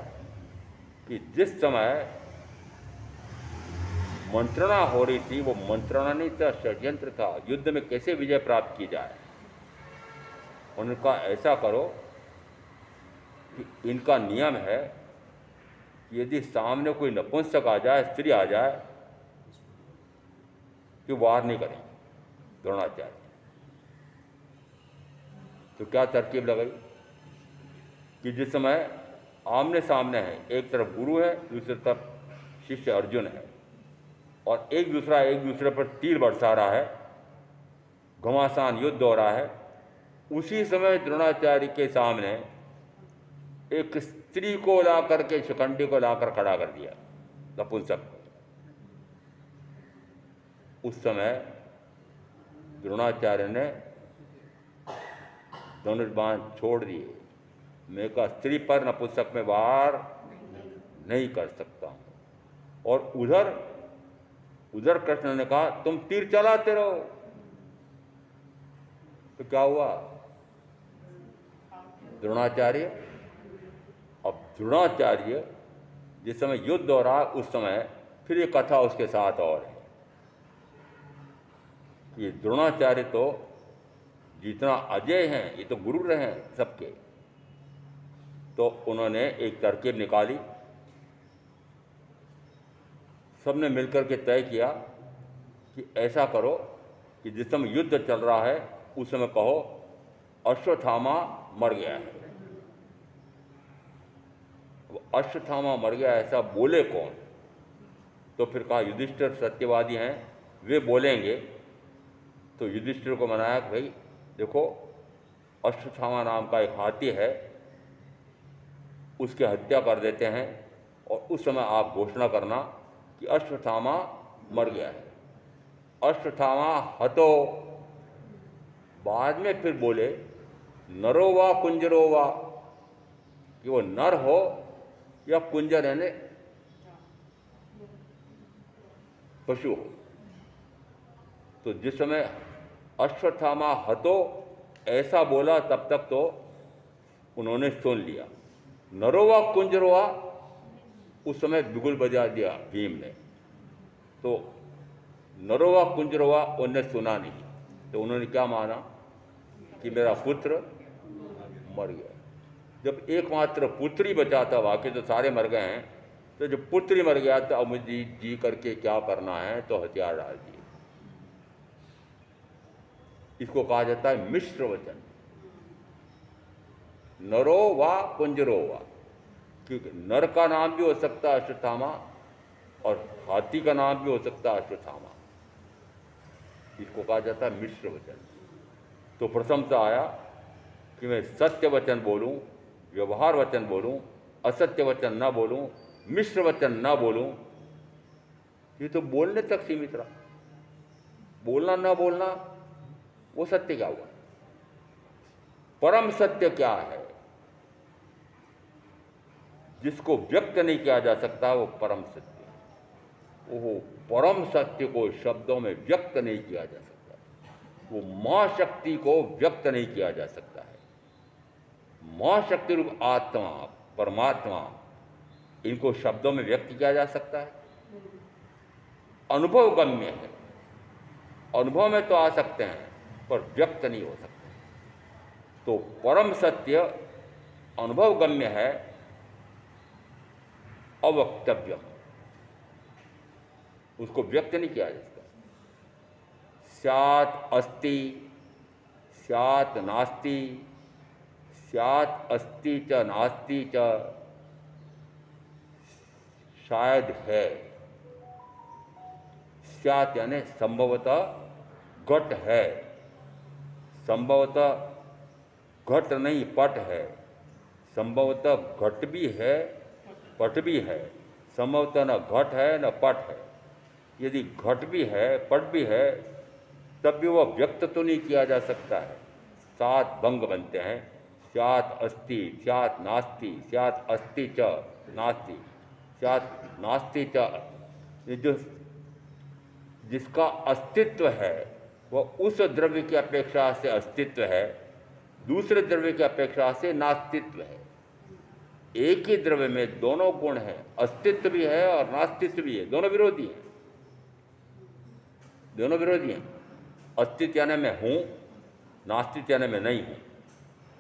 कि जिस समय मंत्रणा हो रही थी, वो मंत्रणा नहीं था, षड्यंत्र था। युद्ध में कैसे विजय प्राप्त की जाए, उनका ऐसा करो कि इनका नियम है कि यदि सामने कोई नपुंसक आ जाए, स्त्री आ जाए, कि वार नहीं करें द्रोणाचार्य। तो क्या तरकीब लगाई कि जिस समय आमने सामने है, एक तरफ गुरु है, दूसरी तरफ शिष्य अर्जुन है, और एक दूसरे पर तीर बरसा रहा है, घमासान युद्ध हो रहा है। उसी समय द्रोणाचार्य के सामने एक स्त्री को लाकर के, शिखंडी को लाकर खड़ा कर दिया, नपुंसक को। उस समय द्रोणाचार्य ने धनुष बाण छोड़ दिए। मैं कहा स्त्री पर नपुंसक में वार नहीं कर सकता हूं। और उधर कृष्ण ने कहा तुम तीर चलाते रहो। तो क्या हुआ? द्रोणाचार्य जिस समय युद्ध हो रहा, उस समय फिर ये कथा उसके साथ और है। ये द्रोणाचार्य तो जितना अजय हैं, ये तो गुरु रहे हैं सबके। तो उन्होंने एक तरकीब निकाली, सबने मिलकर के तय किया कि ऐसा करो कि जिस समय युद्ध चल रहा है उस समय कहो अश्वत्थामा मर गया है। अश्वत्थामा मर गया ऐसा बोले कौन? तो फिर कहा युधिष्ठिर सत्यवादी हैं, वे बोलेंगे। तो युधिष्ठिर को मनाया कि भाई देखो, अश्वत्थामा नाम का एक हाथी है, उसकी हत्या कर देते हैं, और उस समय आप घोषणा करना कि अश्वत्थामा मर गया है। अश्वत्थामा हतो। बाद में फिर बोले नरो वा कुंजरो वा, कि वो नर हो या कुंजर यानी पशु हो। तो जिस समय अश्वत्थामा हतो ऐसा बोला, तब तक तो उन्होंने सुन लिया। नरोवा कुंजरोवा उस समय बिगुल बजा दिया भीम ने। तो नरोवा कुंजरोवा उन्हें सुना नहीं। तो उन्होंने क्या माना कि मेरा पुत्र मर गया। जब एकमात्र पुत्र ही बचा था, बाकी तो सारे मर गए हैं, तो जब पुत्र ही मर गया तो अब मुझे जी करके क्या करना है, तो हथियार डाल दिए। इसको कहा जाता है मिश्र वचन, नरो व कुंजरो वा। क्योंकि नर का नाम भी हो सकता है अश्वत्थामा और हाथी का नाम भी हो सकता है अश्वत्थामा। इसको कहा जाता है मिश्र वचन। तो प्रशंसा आया कि मैं सत्य वचन बोलूं, व्यवहार वचन बोलूं, असत्य वचन ना बोलूं, मिश्र वचन ना बोलूं। ये तो बोलने तक सीमित रहा। बोलना ना बोलना वो सत्य क्या हुआ? परम सत्य क्या है? जिसको व्यक्त नहीं किया जा सकता वो परम सत्य है। वो परम सत्य को शब्दों में व्यक्त नहीं किया जा सकता। वो मां शक्ति को व्यक्त नहीं किया जा सकता है। मां शक्ति रूप आत्मा, परमात्मा, इनको शब्दों में व्यक्त किया जा सकता है? अनुभव गम्य है, अनुभव में तो आ सकते हैं पर व्यक्त नहीं हो सकते। तो परम सत्य अनुभव गम्य है, अवक्तव्य, उसको व्यक्त नहीं किया जा सकता। स्यात् अस्ति, स्यात् नास्ति, स्यात् अस्ति च नास्ति च, शायद है। स्यात् यानी संभवतः घट है, संभवतः घट नहीं पट है, संभवतः घट भी है पट भी है, संभवतः न घट है न पट है। यदि घट भी है पट भी है तब भी वह व्यक्त तो नहीं किया जा सकता है। सात भंग बनते हैं, स्यात् अस्ति, स्यात् नास्ति, स्यात् अस्ति च नास्ति, स्यात् नास्ति च। ये जो जिसका अस्तित्व है वह उस द्रव्य की अपेक्षा से अस्तित्व है, दूसरे द्रव्य की अपेक्षा से नास्तित्व है। एक ही द्रव्य में दोनों गुण हैं, अस्तित्व भी है और नास्तित्व भी है। दोनों विरोधी हैं, दोनों विरोधी हैं। अस्तित्व यानी मैं हूं, नास्तित्व यानी मैं नहीं हूं।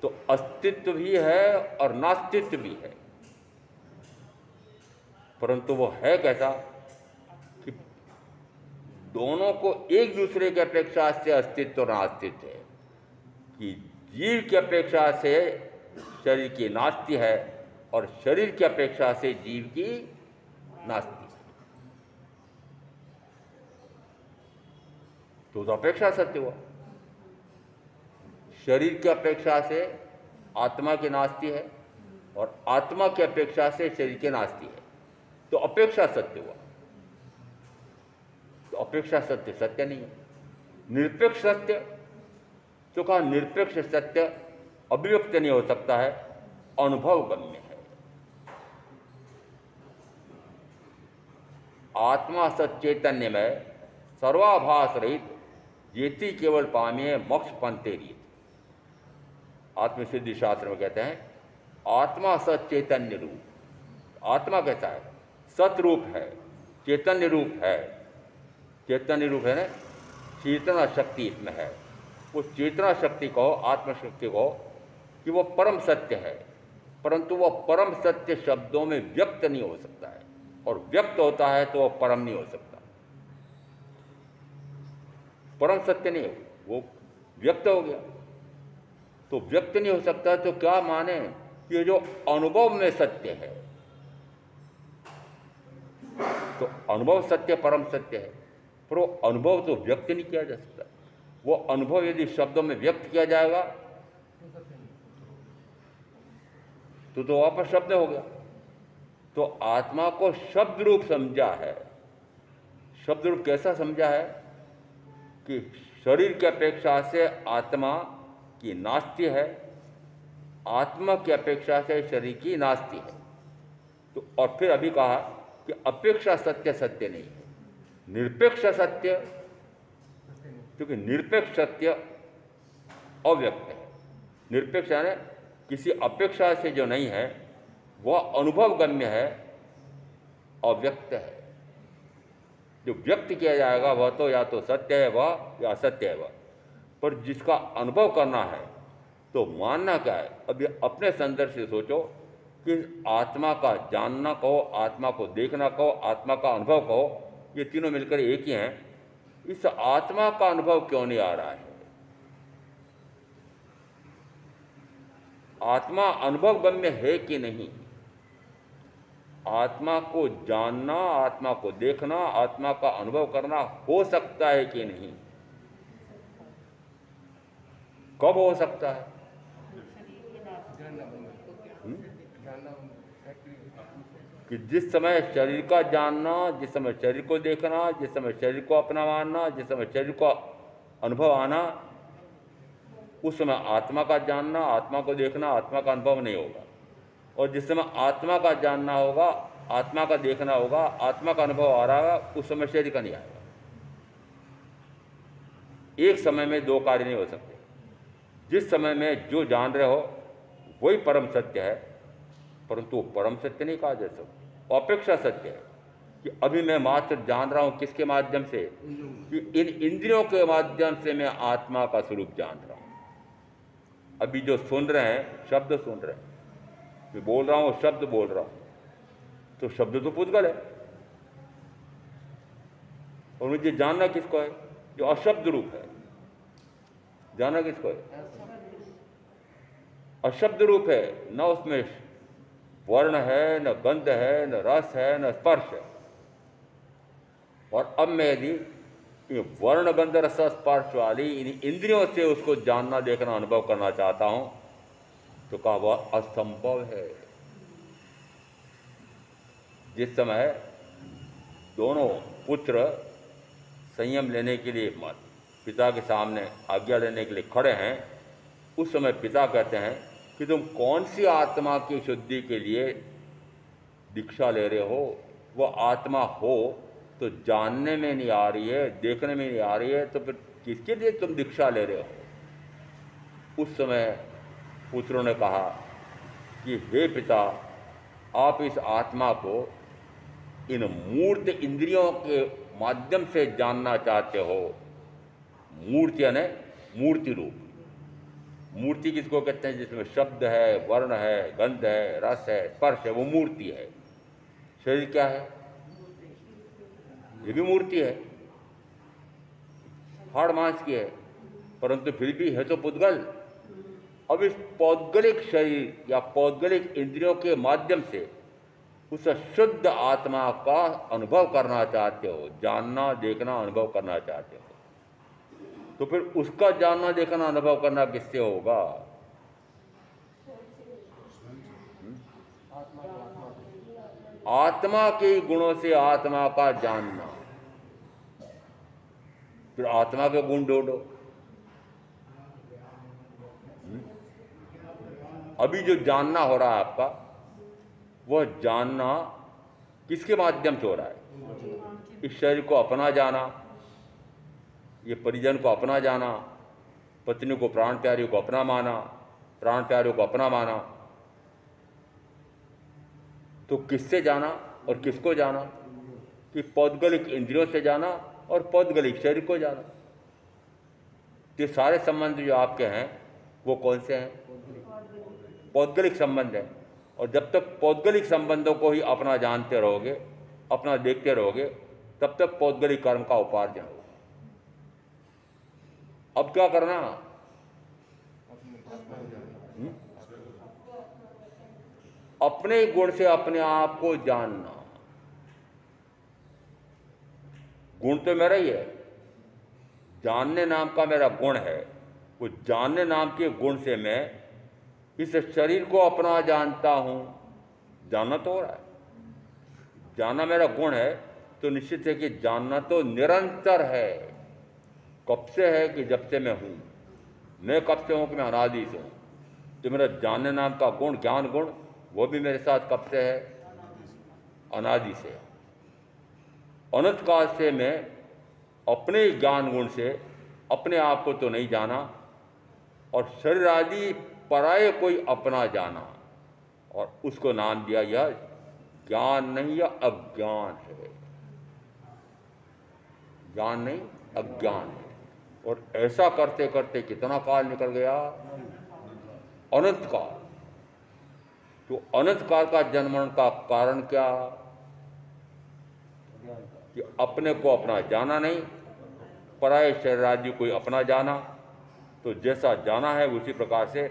तो अस्तित्व भी है और नास्तित्व भी है, परंतु वो है कैसा कि दोनों को एक दूसरे की अपेक्षा से अस्तित्व और नास्तित्व है। कि जीव की अपेक्षा से शरीर की नास्ति है और शरीर की अपेक्षा से जीव की नास्ति। तो अपेक्षा सत्य हुआ। शरीर की अपेक्षा से आत्मा की नास्ति है और आत्मा की अपेक्षा से शरीर की नास्ति है, तो अपेक्षा सत्य हुआ। तो अपेक्षा सत्य सत्य नहीं है। निरपेक्ष सत्य, तो कहा निरपेक्ष सत्य अभिव्यक्त नहीं हो सकता है, अनुभव गम्य है। आत्मा सच्चैतन्य में सर्वाभास रहित जेती केवल पामिए मोक्ष पंथे रीत। आत्मसिद्धि शास्त्र में कहते हैं आत्मा सच्चैतन्य रूप। आत्मा कैसा है? सतरूप है, चैतन्य रूप है। चैतन्य रूप है ना, चेतना शक्ति इसमें है। वो चेतना शक्ति को, आत्मशक्ति को, कि वो परम सत्य है, परंतु वो परम सत्य शब्दों में व्यक्त नहीं हो सकता है। और व्यक्त होता है तो वो परम नहीं हो सकता, परम सत्य नहीं हो, वो व्यक्त हो गया। तो व्यक्त नहीं हो सकता तो क्या माने कि जो अनुभव में सत्य है, तो अनुभव सत्य परम सत्य है, पर वो अनुभव तो व्यक्त नहीं किया जा सकता। वो अनुभव यदि शब्दों में व्यक्त किया जाएगा तो वापस शब्द हो गया। तो आत्मा को शब्द रूप समझा है। शब्द रूप कैसा समझा है कि शरीर की अपेक्षा से आत्मा की नास्ति है, आत्मा की अपेक्षा से शरीर की नास्ति है। तो और फिर अभी कहा कि अपेक्षा सत्य सत्य नहीं है, निरपेक्ष सत्य, क्योंकि निरपेक्ष सत्य अव्यक्त है। निरपेक्ष यानी किसी अपेक्षा से जो नहीं है, वह अनुभव गम्य है, अव्यक्त है। जो व्यक्त किया जाएगा वह तो या तो सत्य है वह, या असत्य है वह। पर जिसका अनुभव करना है तो मानना क्या है? अभी अपने संदर्भ से सोचो कि आत्मा का जानना कहो, आत्मा को देखना कहो, आत्मा का अनुभव कहो, ये तीनों मिलकर एक ही हैं। इस आत्मा का अनुभव क्यों नहीं आ रहा है? आत्मा अनुभव गम्य है कि नहीं? आत्मा को जानना, आत्मा को देखना, आत्मा का अनुभव करना हो सकता है कि नहीं? कब हो सकता है? हुँ? कि जिस समय शरीर का जानना, जिस समय शरीर को देखना, जिस समय शरीर को अपना मानना, जिस समय शरीर को अनुभव आना, उस समय आत्मा का जानना, आत्मा को देखना, आत्मा का अनुभव नहीं होगा। और जिस समय आत्मा का जानना होगा, आत्मा का देखना होगा, आत्मा का अनुभव आ रहा है, उस समय शरीर का नहीं आएगा। एक समय में दो कार्य नहीं हो सकते। जिस समय में जो जान रहे हो वही परम सत्य है, परंतु वो परम सत्य नहीं कहा जा सकता, अपेक्षा सत्य है। कि अभी मैं मात्र जान रहा हूँ किसके माध्यम से? कि इन इंद्रियों के माध्यम से मैं आत्मा का स्वरूप जान रहा हूँ। अभी जो सुन रहे हैं, शब्द सुन रहे हैं, मैं बोल रहा हूँ, शब्द बोल रहा हूँ, तो शब्द तो पुद्गल है। और मुझे जानना किसको है? जो अशब्द रूप है। जानना किसको है? अशब्द रूप है। न उसमें वर्ण है, न गंध है, न रस है, न स्पर्श है। और अब मैं यदि ये वर्ण गंध रस स्पर्श वाली इन इंद्रियों से उसको जानना, देखना, अनुभव करना चाहता हूं, तो कहा वह असंभव है। जिस समय दोनों पुत्र संयम लेने के लिए पिता के सामने आज्ञा लेने के लिए खड़े हैं, उस समय पिता कहते हैं कि तुम कौन सी आत्मा की शुद्धि के लिए दीक्षा ले रहे हो? वो आत्मा हो तो जानने में नहीं आ रही है, देखने में नहीं आ रही है, तो फिर किसके लिए तुम दीक्षा ले रहे हो? उस समय पुत्रों ने कहा कि हे पिता, आप इस आत्मा को इन मूर्त इंद्रियों के माध्यम से जानना चाहते हो। मूर्ति यानी मूर्ति रूप। मूर्ति किसको कहते हैं? जिसमें शब्द है, वर्ण है, गंध है, रस है, स्पर्श है, वो मूर्ति है। शरीर क्या है? ये भी मूर्ति है, हाड़ मांस की है, परंतु फिर भी है तो पुद्गल। अब इस पौद्गलिक शरीर या पौद्गलिक इंद्रियों के माध्यम से उस शुद्ध आत्मा का अनुभव करना चाहते हो, जानना, देखना, अनुभव करना चाहते हो, तो फिर उसका जानना, देखना, अनुभव करना किससे होगा? आत्मा के गुणों से आत्मा का जानना। फिर आत्मा के गुण ढूंढो। अभी जो जानना हो रहा है आपका, वह जानना किसके माध्यम से हो रहा है? इस शरीर को अपना जाना, ये परिजन को अपना जाना, पत्नी को, प्राण प्यारी को अपना माना, प्राण प्यारे को अपना माना, तो किससे जाना और किसको जाना? कि पौद्गलिक इंद्रियों से जाना और पौद्गलिक शरीर को जाना। ये सारे संबंध जो आपके हैं वो कौन से हैं? पौद्गलिक संबंध है। और जब तक पौद्गलिक संबंधों को ही अपना जानते रहोगे, अपना देखते रहोगे, तब तक पौद्गलिक कर्म का उपार्जन होगा। अब क्या करना? अपने गुण से अपने आप को जानना। गुण तो मेरा ही है, जानने नाम का मेरा गुण है। वो जानने नाम के गुण से मैं इस शरीर को अपना जानता हूं। जानना तो हो रहा है, जानना मेरा गुण है, तो निश्चित है कि जानना तो निरंतर है। कब से है? कि जब से मैं हूं। मैं कब से हूं? कि मैं अनादि से हूं। तो मेरा जानने नाम का गुण, ज्ञान गुण, वो भी मेरे साथ कब से है? अनादि से। अनंत काल से मैं अपने ज्ञान गुण से अपने आप को तो नहीं जाना, और शरीर आदि पराये कोई अपना जाना, और उसको नाम दिया यह ज्ञान नहीं, यह अज्ञान है। ज्ञान नहीं, अज्ञान है। और ऐसा करते करते कितना काल निकल गया? अनंत काल। तो अनंत काल का जन्मन का कारण क्या? कि अपने को अपना जाना नहीं, पराये शरीर आदि कोई अपना जाना। तो जैसा जाना है उसी प्रकार से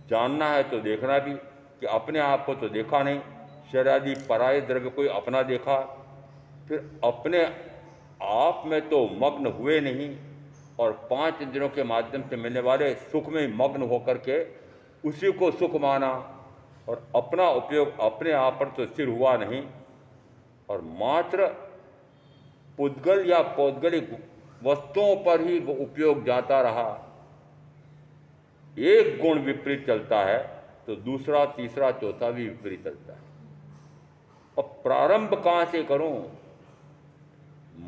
जानना है। तो देखना भी कि अपने आप को तो देखा नहीं, शरीर आदि पराये द्रव्य कोई अपना देखा, फिर अपने आप में तो मग्न हुए नहीं, और 5 इंद्रियों के माध्यम से मिलने वाले सुख में मग्न होकर के उसी को सुख माना, और अपना उपयोग अपने आप पर तो स्थिर हुआ नहीं, और मात्र पुद्गल या पौद्गलिक वस्तुओं पर ही वो उपयोग जाता रहा। एक गुण विपरीत चलता है तो दूसरा तीसरा चौथा भी विपरीत चलता है। और प्रारंभ कहाँ से करूं?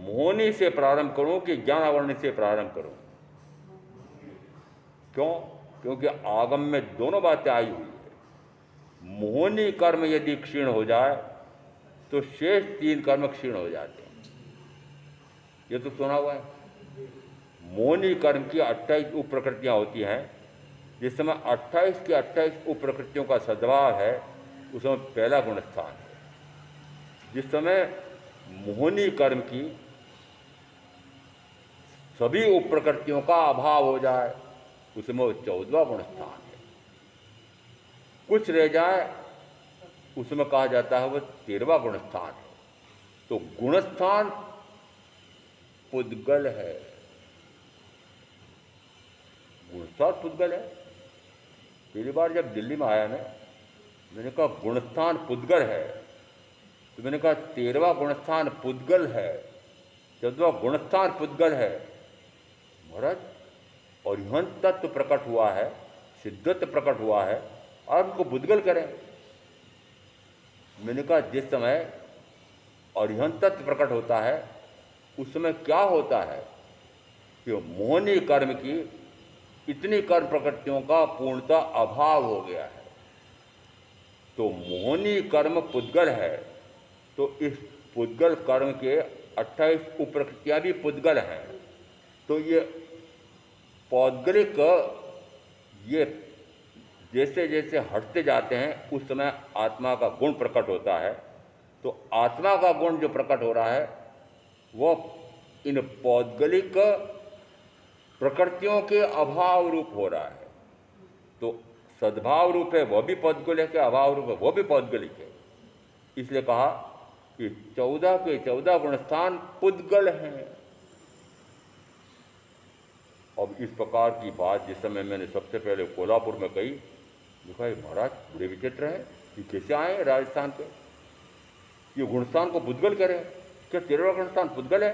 मोहनी से प्रारंभ करूं कि ज्ञानावरण से प्रारंभ करूं? क्यों? क्योंकि आगम में दोनों बातें आई हुई है। मोहनी कर्म यदि क्षीण हो जाए तो शेष 3 कर्म क्षीण हो जाते हैं। ये तो सुना हुआ है। मोहनी कर्म की 28 उप प्रकृतियां होती हैं। जिस समय 28 की 28 उप प्रकृतियों का सद्भाव है, उस समय पहला गुण स्थान है। जिस समय मोहनी कर्म की सभी उप प्रकृतियों का अभाव हो जाए, उसमें वो 14वां गुण स्थान है। कुछ रह जाए उसमें कहा जाता है वो 13वां गुण स्थान है। तो गुण स्थान पुद्गल है, गुण स्थान पुद्गल है। पहली बार जब दिल्ली में आया मैंने कहा गुणस्थान पुद्गल है, तो मैंने कहा 13वां गुणस्थान पुद्गल है, 14वां गुणस्थान पुद्गल है। महाराज अरिहंत तत्व प्रकट हुआ है, सिद्धत्व प्रकट हुआ है, और उनको पुद्गल करें। मैंने कहा जिस समय अरिहंत तत्व प्रकट होता है उस समय क्या होता है कि मोहनी कर्म की इतनी कर्म प्रकृतियों का पूर्णतः अभाव हो गया है। तो मोहनी कर्म पुद्गल है, तो इस पुद्गल कर्म के 28 उपप्रकृतियां भी पुद्गल हैं। तो ये पौद्गलिक, ये जैसे जैसे हटते जाते हैं उस समय आत्मा का गुण प्रकट होता है। तो आत्मा का गुण जो प्रकट हो रहा है वो इन पौद्गलिक प्रकृतियों के अभाव रूप हो रहा है। तो सद्भाव रूप है वह भी पौद्गलिक है, अभाव रूप है वो भी पौद्गलिक है। इसलिए कहा कि 14 के 14 गुणस्थान पुद्गल हैं। अब इस प्रकार की बात जिस समय मैंने सबसे पहले कोल्हापुर में कही, देखा ये महाराज बड़े विचित्र हैं, ये कैसे आए हैं राजस्थान के, ये गुणस्थान को पुद्गल करें? क्या 13वां गुणस्थान पुद्गल है?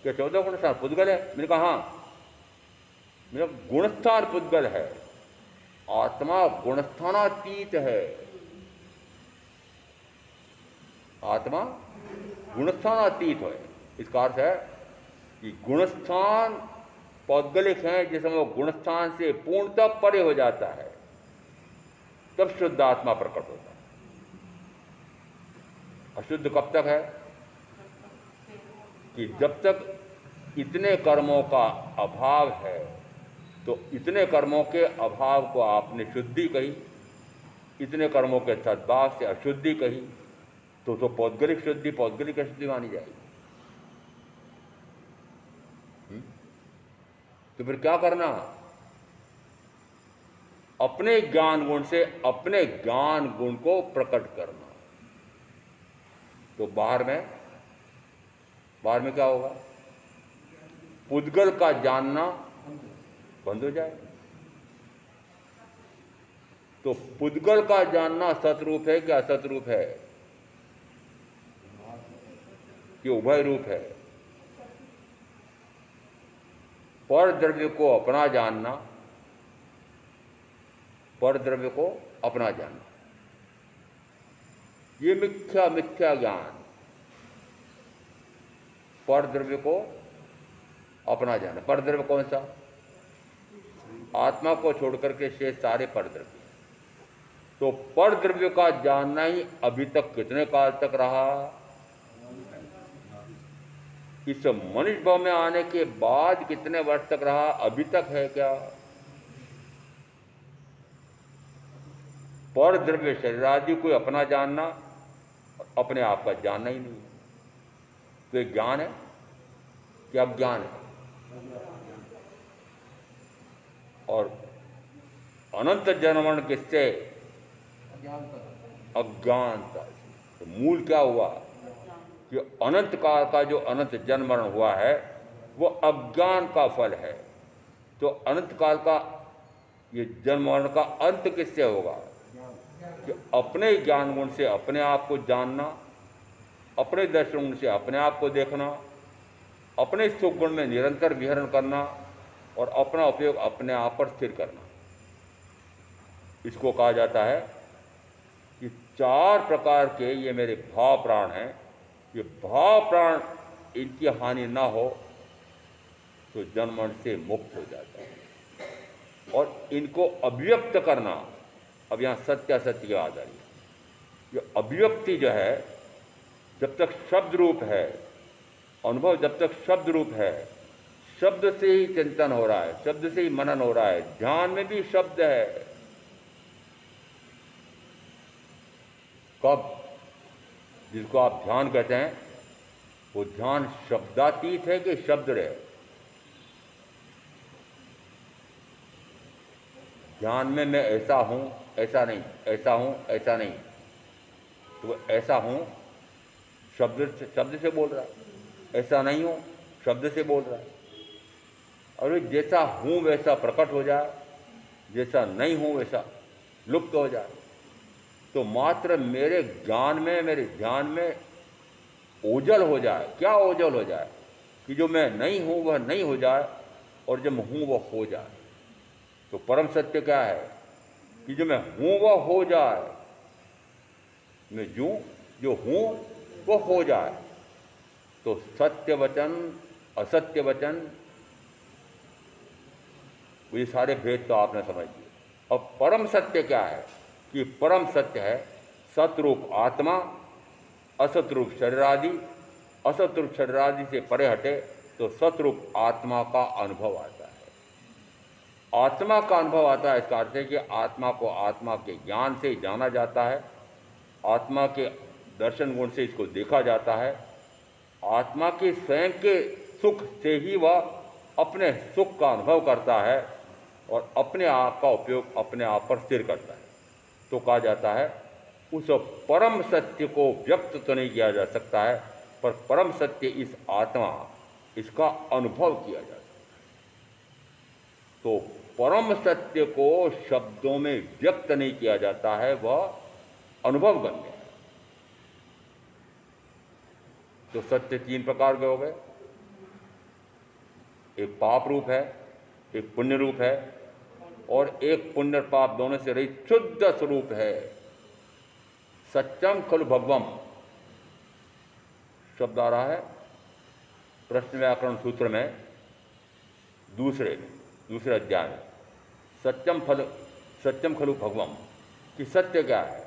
क्या 14वां गुणस्थान पुद्गल है? मैंने कहा हाँ, मेरा गुणस्थान पुद्गल है, आत्मा गुणस्थानातीत है। आत्मा गुणस्थानातीत है। इसका अर्थ है कि गुणस्थान पौद्गलिक हैं, जिस समय वो गुणस्थान से पूर्णतः परे हो जाता है तब शुद्ध आत्मा प्रकट होता है। अशुद्ध कब तक है? कि जब तक इतने कर्मों का अभाव है। तो इतने कर्मों के अभाव को आपने शुद्धि कही, इतने कर्मों के सद्भाव से अशुद्धि कही, तो पौद्गलिक शुद्धि पौद्गलिक अशुद्धि मानी जाएगी। तो फिर क्या करना? अपने ज्ञान गुण से अपने ज्ञान गुण को प्रकट करना। तो बाहर में क्या होगा? पुद्गल का जानना बंद हो जाए। तो पुद्गल का जानना सतरूप है कि असत रूप है, कि उभय रूप है? पर द्रव्य को अपना जानना, पर द्रव्य को अपना जानना, ये मिथ्या मिथ्या ज्ञान। पर द्रव्य को अपना जानना, पर द्रव्य कौन सा? आत्मा को छोड़कर के शेष सारे पर द्रव्य। तो पर द्रव्य का जानना ही अभी तक कितने काल तक रहा? इस मनुष्य भाव में आने के बाद कितने वर्ष तक रहा? अभी तक है क्या? पर द्रव्य शरीर आदि को अपना जानना, अपने आप का जानना ही नहीं है। तो एक ज्ञान है कि अज्ञान है। और अनंत जन्मण किससे? अज्ञानता से। तो मूल क्या हुआ कि अनंत काल का जो अनंत जन्म मरण हुआ है वो अज्ञान का फल है। तो अनंत काल का ये जन्म मरण का अंत किससे होगा? कि अपने ज्ञान गुण से अपने आप को जानना, अपने दर्शन गुण से अपने आप को देखना, अपने सुख गुण में निरंतर विहरण करना और अपना उपयोग अपने आप पर स्थिर करना। इसको कहा जाता है कि चार प्रकार के ये मेरे भाव प्राण हैं। ये भाव प्राण, इनकी हानि ना हो तो जन्म मरण से मुक्त हो जाता है। और इनको अभिव्यक्त करना, अब यहाँ सत्य असत्य की बात आ रही है। ये अभिव्यक्ति जो है, जब तक शब्द रूप है, अनुभव जब तक शब्द रूप है, शब्द से ही चिंतन हो रहा है, शब्द से ही मनन हो रहा है। ध्यान में भी शब्द है। कब? जिसको आप ध्यान कहते हैं, वो ध्यान शब्दातीत है कि शब्द रहे? ध्यान में मैं ऐसा हूं, ऐसा नहीं, ऐसा हूं, ऐसा नहीं, तो ऐसा हूं शब्द से बोल रहा है, ऐसा नहीं हूं शब्द से बोल रहा है। और जैसा हूं वैसा प्रकट हो जाए, जैसा नहीं हूं वैसा लुप्त हो जाए। तो मात्र मेरे ज्ञान में, मेरे ध्यान में ओझल हो जाए। क्या ओझल हो जाए? कि जो मैं नहीं हूं वह नहीं हो जाए और जो मैं हूं वह हो जाए। तो परम सत्य क्या है? कि जो मैं हूं वह हो जाए, मैं जो हूं वह हो जाए। तो सत्य वचन, असत्य वचन, ये सारे भेद तो आपने समझ लिए। अब परम सत्य क्या है? कि परम सत्य है सतरूप आत्मा, असतरूप शरीर आदि। असतरूप शरीर आदि से परे हटे तो सतरूप आत्मा का अनुभव आता है। आत्मा का अनुभव आता है इसका अर्थ है कि आत्मा को आत्मा के ज्ञान से जाना जाता है, आत्मा के दर्शन गुण से इसको देखा जाता है, आत्मा के स्वयं के सुख से ही वह अपने सुख का अनुभव करता है और अपने आप का उपयोग अपने आप पर स्थिर करता है। तो कहा जाता है उस परम सत्य को व्यक्त तो नहीं किया जा सकता है, पर परम सत्य इस आत्मा, इसका अनुभव किया जा सकता है। तो परम सत्य को शब्दों में व्यक्त नहीं किया जाता है, वह अनुभव गम्य है। तो सत्य तीन प्रकार के हो गए। एक पाप रूप है, एक पुण्य रूप है, और एक पुण्य पाप दोनों से रहित शुद्ध स्वरूप है। सत्यम खलु भगवम शब्द आ रहा है प्रश्न व्याकरण सूत्र में, दूसरे अध्याय में। सत्यम खलु भगवम, कि सत्य क्या है?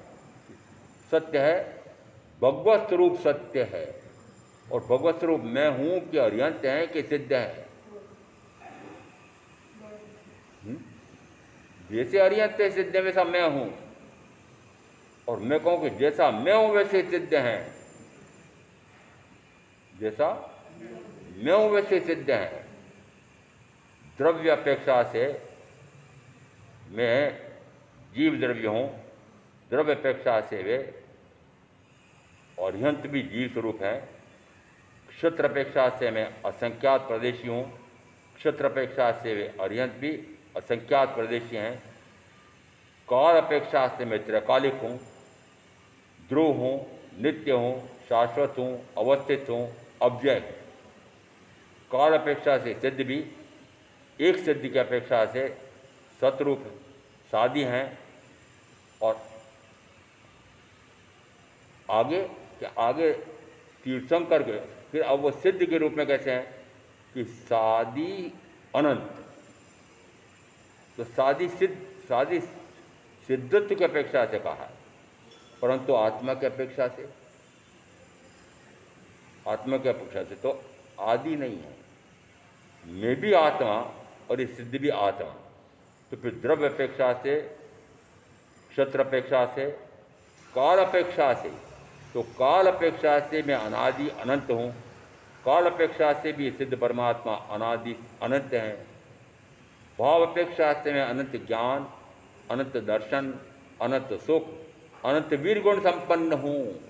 सत्य है भगवत स्वरूप सत्य है। और भगवत स्वरूप मैं हूं कि अर्यंत है कि सिद्ध है? जैसे अर्यंत है सिद्ध है वैसा मैं हूं, और मैं कहूं कि जैसा मैं हूं वैसे सिद्ध है, जैसा मैं हूं वैसे सिद्ध है। द्रव्य अपेक्षा से मैं जीव द्रव्य हूं, द्रव्य अपेक्षा से वे अर्यंत भी जीव स्वरूप है। क्षेत्र अपेक्षा से मैं असंख्यात प्रदेशी हूँ, क्षेत्र अपेक्षा से वे अर्यंत भी असंख्यात प्रदेशी हैं। काल अपेक्षा से मैं त्रैकालिक हूँ, ध्रुव हूँ, नित्य हूँ, शाश्वत हूँ, अवस्थित हूँ, अव्यय। काल अपेक्षा से सिद्ध भी, एक सिद्ध की अपेक्षा से सतरूप सादी हैं। और आगे तीर्थंकर के फिर अब वो सिद्ध के रूप में कैसे हैं कि सादी अनंत। तो सादी सिद्धत्व की अपेक्षा से कहा है, परंतु आत्मा की अपेक्षा से, तो आदि नहीं है। मैं भी आत्मा और ये सिद्ध भी आत्मा। तो फिर द्रव्य अपेक्षा से क्षत्र अपेक्षा से, काल अपेक्षा से। तो काल अपेक्षा से मैं अनादि अनंत हूँ, काल अपेक्षा से भी सिद्ध परमात्मा अनादि अनंत हैं। भाव अपेक्षा से मैं अनंत ज्ञान, अनंत दर्शन, अनंत सुख, अनंत वीर गुण संपन्न हूँ।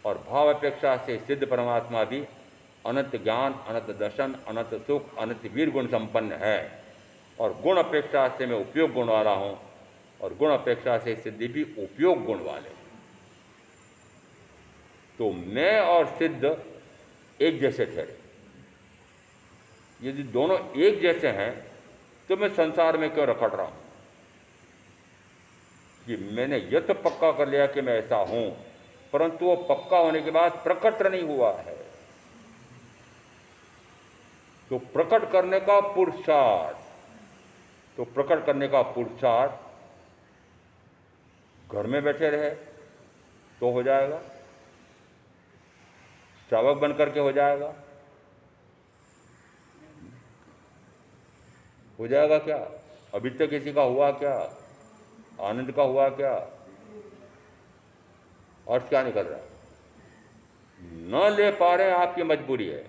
और भाव अपेक्षा से सिद्ध परमात्मा भी अनंत ज्ञान, अनंत दर्शन, अनंत सुख, अनंत वीर गुण संपन्न है। और गुण अपेक्षा से मैं उपयोग गुण वाला हूँ, और गुण अपेक्षा से सिद्धि भी उपयोग गुण वाले। तो मैं और सिद्ध एक जैसे ठहरे। यदि दोनों एक जैसे हैं तो मैं संसार में क्यों रखड़ रहा हूं? कि मैंने यह तो पक्का कर लिया कि मैं ऐसा हूं, परंतु वो पक्का होने के बाद प्रकट नहीं हुआ है। तो प्रकट करने का पुरुषार्थ, तो प्रकट करने का पुरुषार्थ घर में बैठे रहे तो हो जाएगा, श्रावक बन करके हो जाएगा। हो जाएगा क्या? अभी तक किसी का हुआ क्या? आनंद का हुआ क्या? अर्थ क्या निकल रहा है? न ले पा रहे हैं, आपकी मजबूरी है,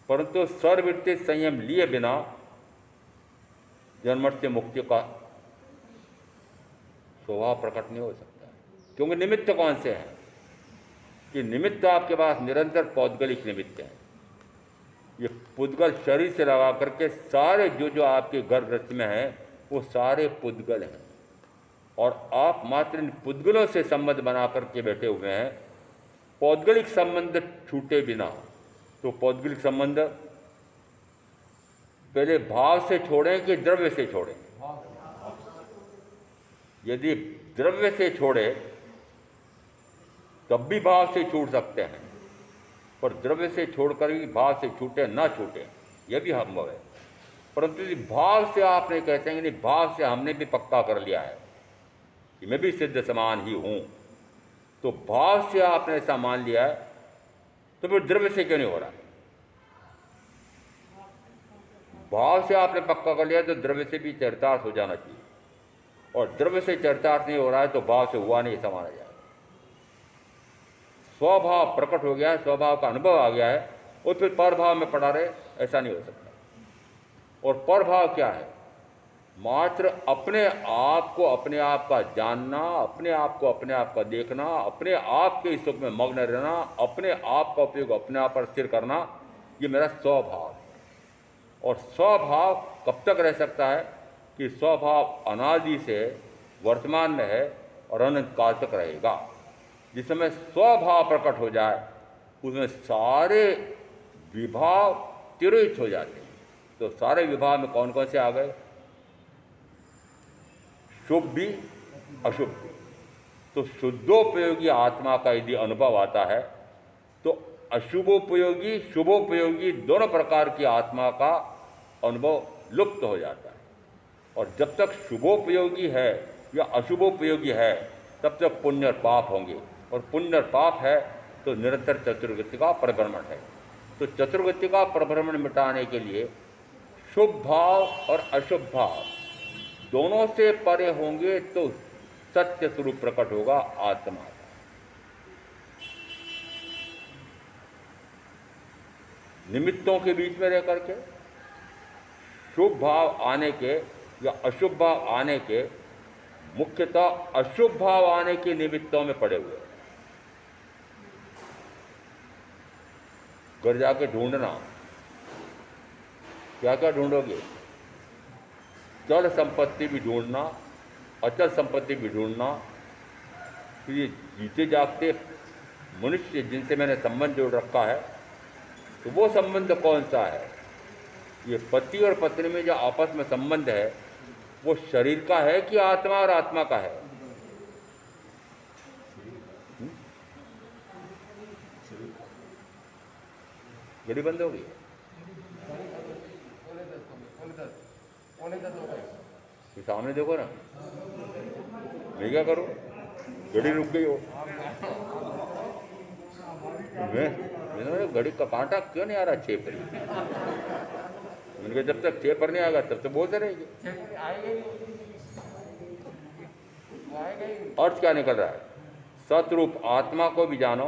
परंतु सर्ववृत्ति संयम लिए बिना जन्म से मुक्ति का स्वभाव प्रकट नहीं हो सकता। क्योंकि निमित्त कौन से हैं? कि निमित्त आपके पास निरंतर पौद्गलिक निमित्त हैं। ये पुद्गल शरीर से लगा करके सारे जो जो आपके घर गृहस्थ में हैं वो सारे पुद्गल हैं, और आप मात्र इन पुद्गलों से संबंध बना करके बैठे हुए हैं, पौद्गलिक संबंध छूटे बिना। तो पौद्गलिक संबंध पहले भाव से छोड़ें कि द्रव्य से छोड़ें? यदि द्रव्य से छोड़े तब भी भाव से छूट सकते हैं, पर द्रव्य से छोड़कर भी भाव से छूटे ना छूटे यह भी संभव है। परंतु यदि भाव से आप नहीं कहते हैं कि नहीं, भाव से हमने भी पक्का कर लिया है कि मैं भी सिद्ध समान ही हूं, तो भाव से आपने ऐसा मान लिया है, तो फिर द्रव्य से क्यों नहीं हो रहा? भाव से आपने पक्का कर लिया तो द्रव्य से भी चरितार्थ हो जाना चाहिए, और द्रव्य से चरितार्थ नहीं हो रहा है तो भाव से हुआ नहीं ऐसा माना जाए। स्वभाव प्रकट हो गया है, स्वभाव का अनुभव आ गया है, और फिर परभाव में पड़ा रहे, ऐसा नहीं हो सकता। और परभाव क्या है? मात्र अपने आप को अपने आप का जानना, अपने आप को अपने आप का देखना, अपने आप के सुख में मग्न रहना, अपने आप का उपयोग अपने आप पर स्थिर करना, ये मेरा स्वभाव है। और स्वभाव कब तक रह सकता है? कि स्वभाव अनादि से वर्तमान में है और अनंत काल तक रहेगा। जिस समय स्वभाव प्रकट हो जाए उसमें सारे विभाव तिरोहित हो जाते हैं। तो सारे विभाव में कौन कौन से आ गए? शुभ भी, अशुभ भी। तो शुद्धोपयोगी आत्मा का यदि अनुभव आता है तो अशुभोपयोगी, शुभोपयोगी दोनों प्रकार की आत्मा का अनुभव लुप्त हो जाता है। और जब तक शुभोपयोगी है या अशुभोपयोगी है तब तक पुण्य और पाप होंगे, और पुण्य और पाप है तो निरंतर चतुर्गति का परिभ्रमण है। तो चतुर्गति का परिभ्रमण मिटाने के लिए शुभ भाव और अशुभ भाव दोनों से परे होंगे तो सत्य स्वरूप प्रकट होगा आत्मा का। निमित्तों के बीच में रह करके शुभ भाव आने के या अशुभ भाव आने के, मुख्यतः अशुभ भाव आने के निमित्तों में पड़े हुए। घर जाके ढूंढना, क्या क्या ढूंढोगे? चल संपत्ति भी ढूंढना, अचल संपत्ति भी ढूंढना, फिर ये जीते जागते मनुष्य जिनसे मैंने संबंध जोड़ रखा है, तो वो संबंध कौन सा है? ये पति और पत्नी में जो आपस में संबंध है वो शरीर का है कि आत्मा और आत्मा का है? घड़ी बंद हो गई? तो सामने देखो ना, मैं क्या करूं? घड़ी रुक गई हो। मैं घड़ी का कांटा क्यों नहीं आ रहा 6 पर? मैंने कहा जब तक 6 पर नहीं आएगा तब तक बोलते रहेंगे। अर्थ क्या निकल रहा है? सतरूप आत्मा को भी जानो,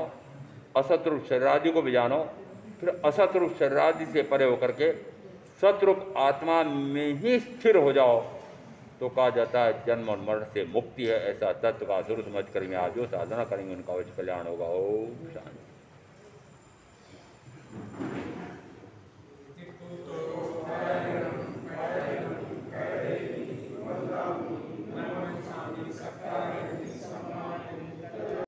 असतरूप शरीरादि को भी जानो, फिर असतरूप शरीरादि से परे होकर के सतरूप आत्मा में ही स्थिर हो जाओ तो कहा जाता है जन्म और मरण से मुक्ति है। ऐसा तत्व का सुर समझ कर में आज जो साधना करेंगे उनका अवश्य कल्याण होगा। ओम शांति।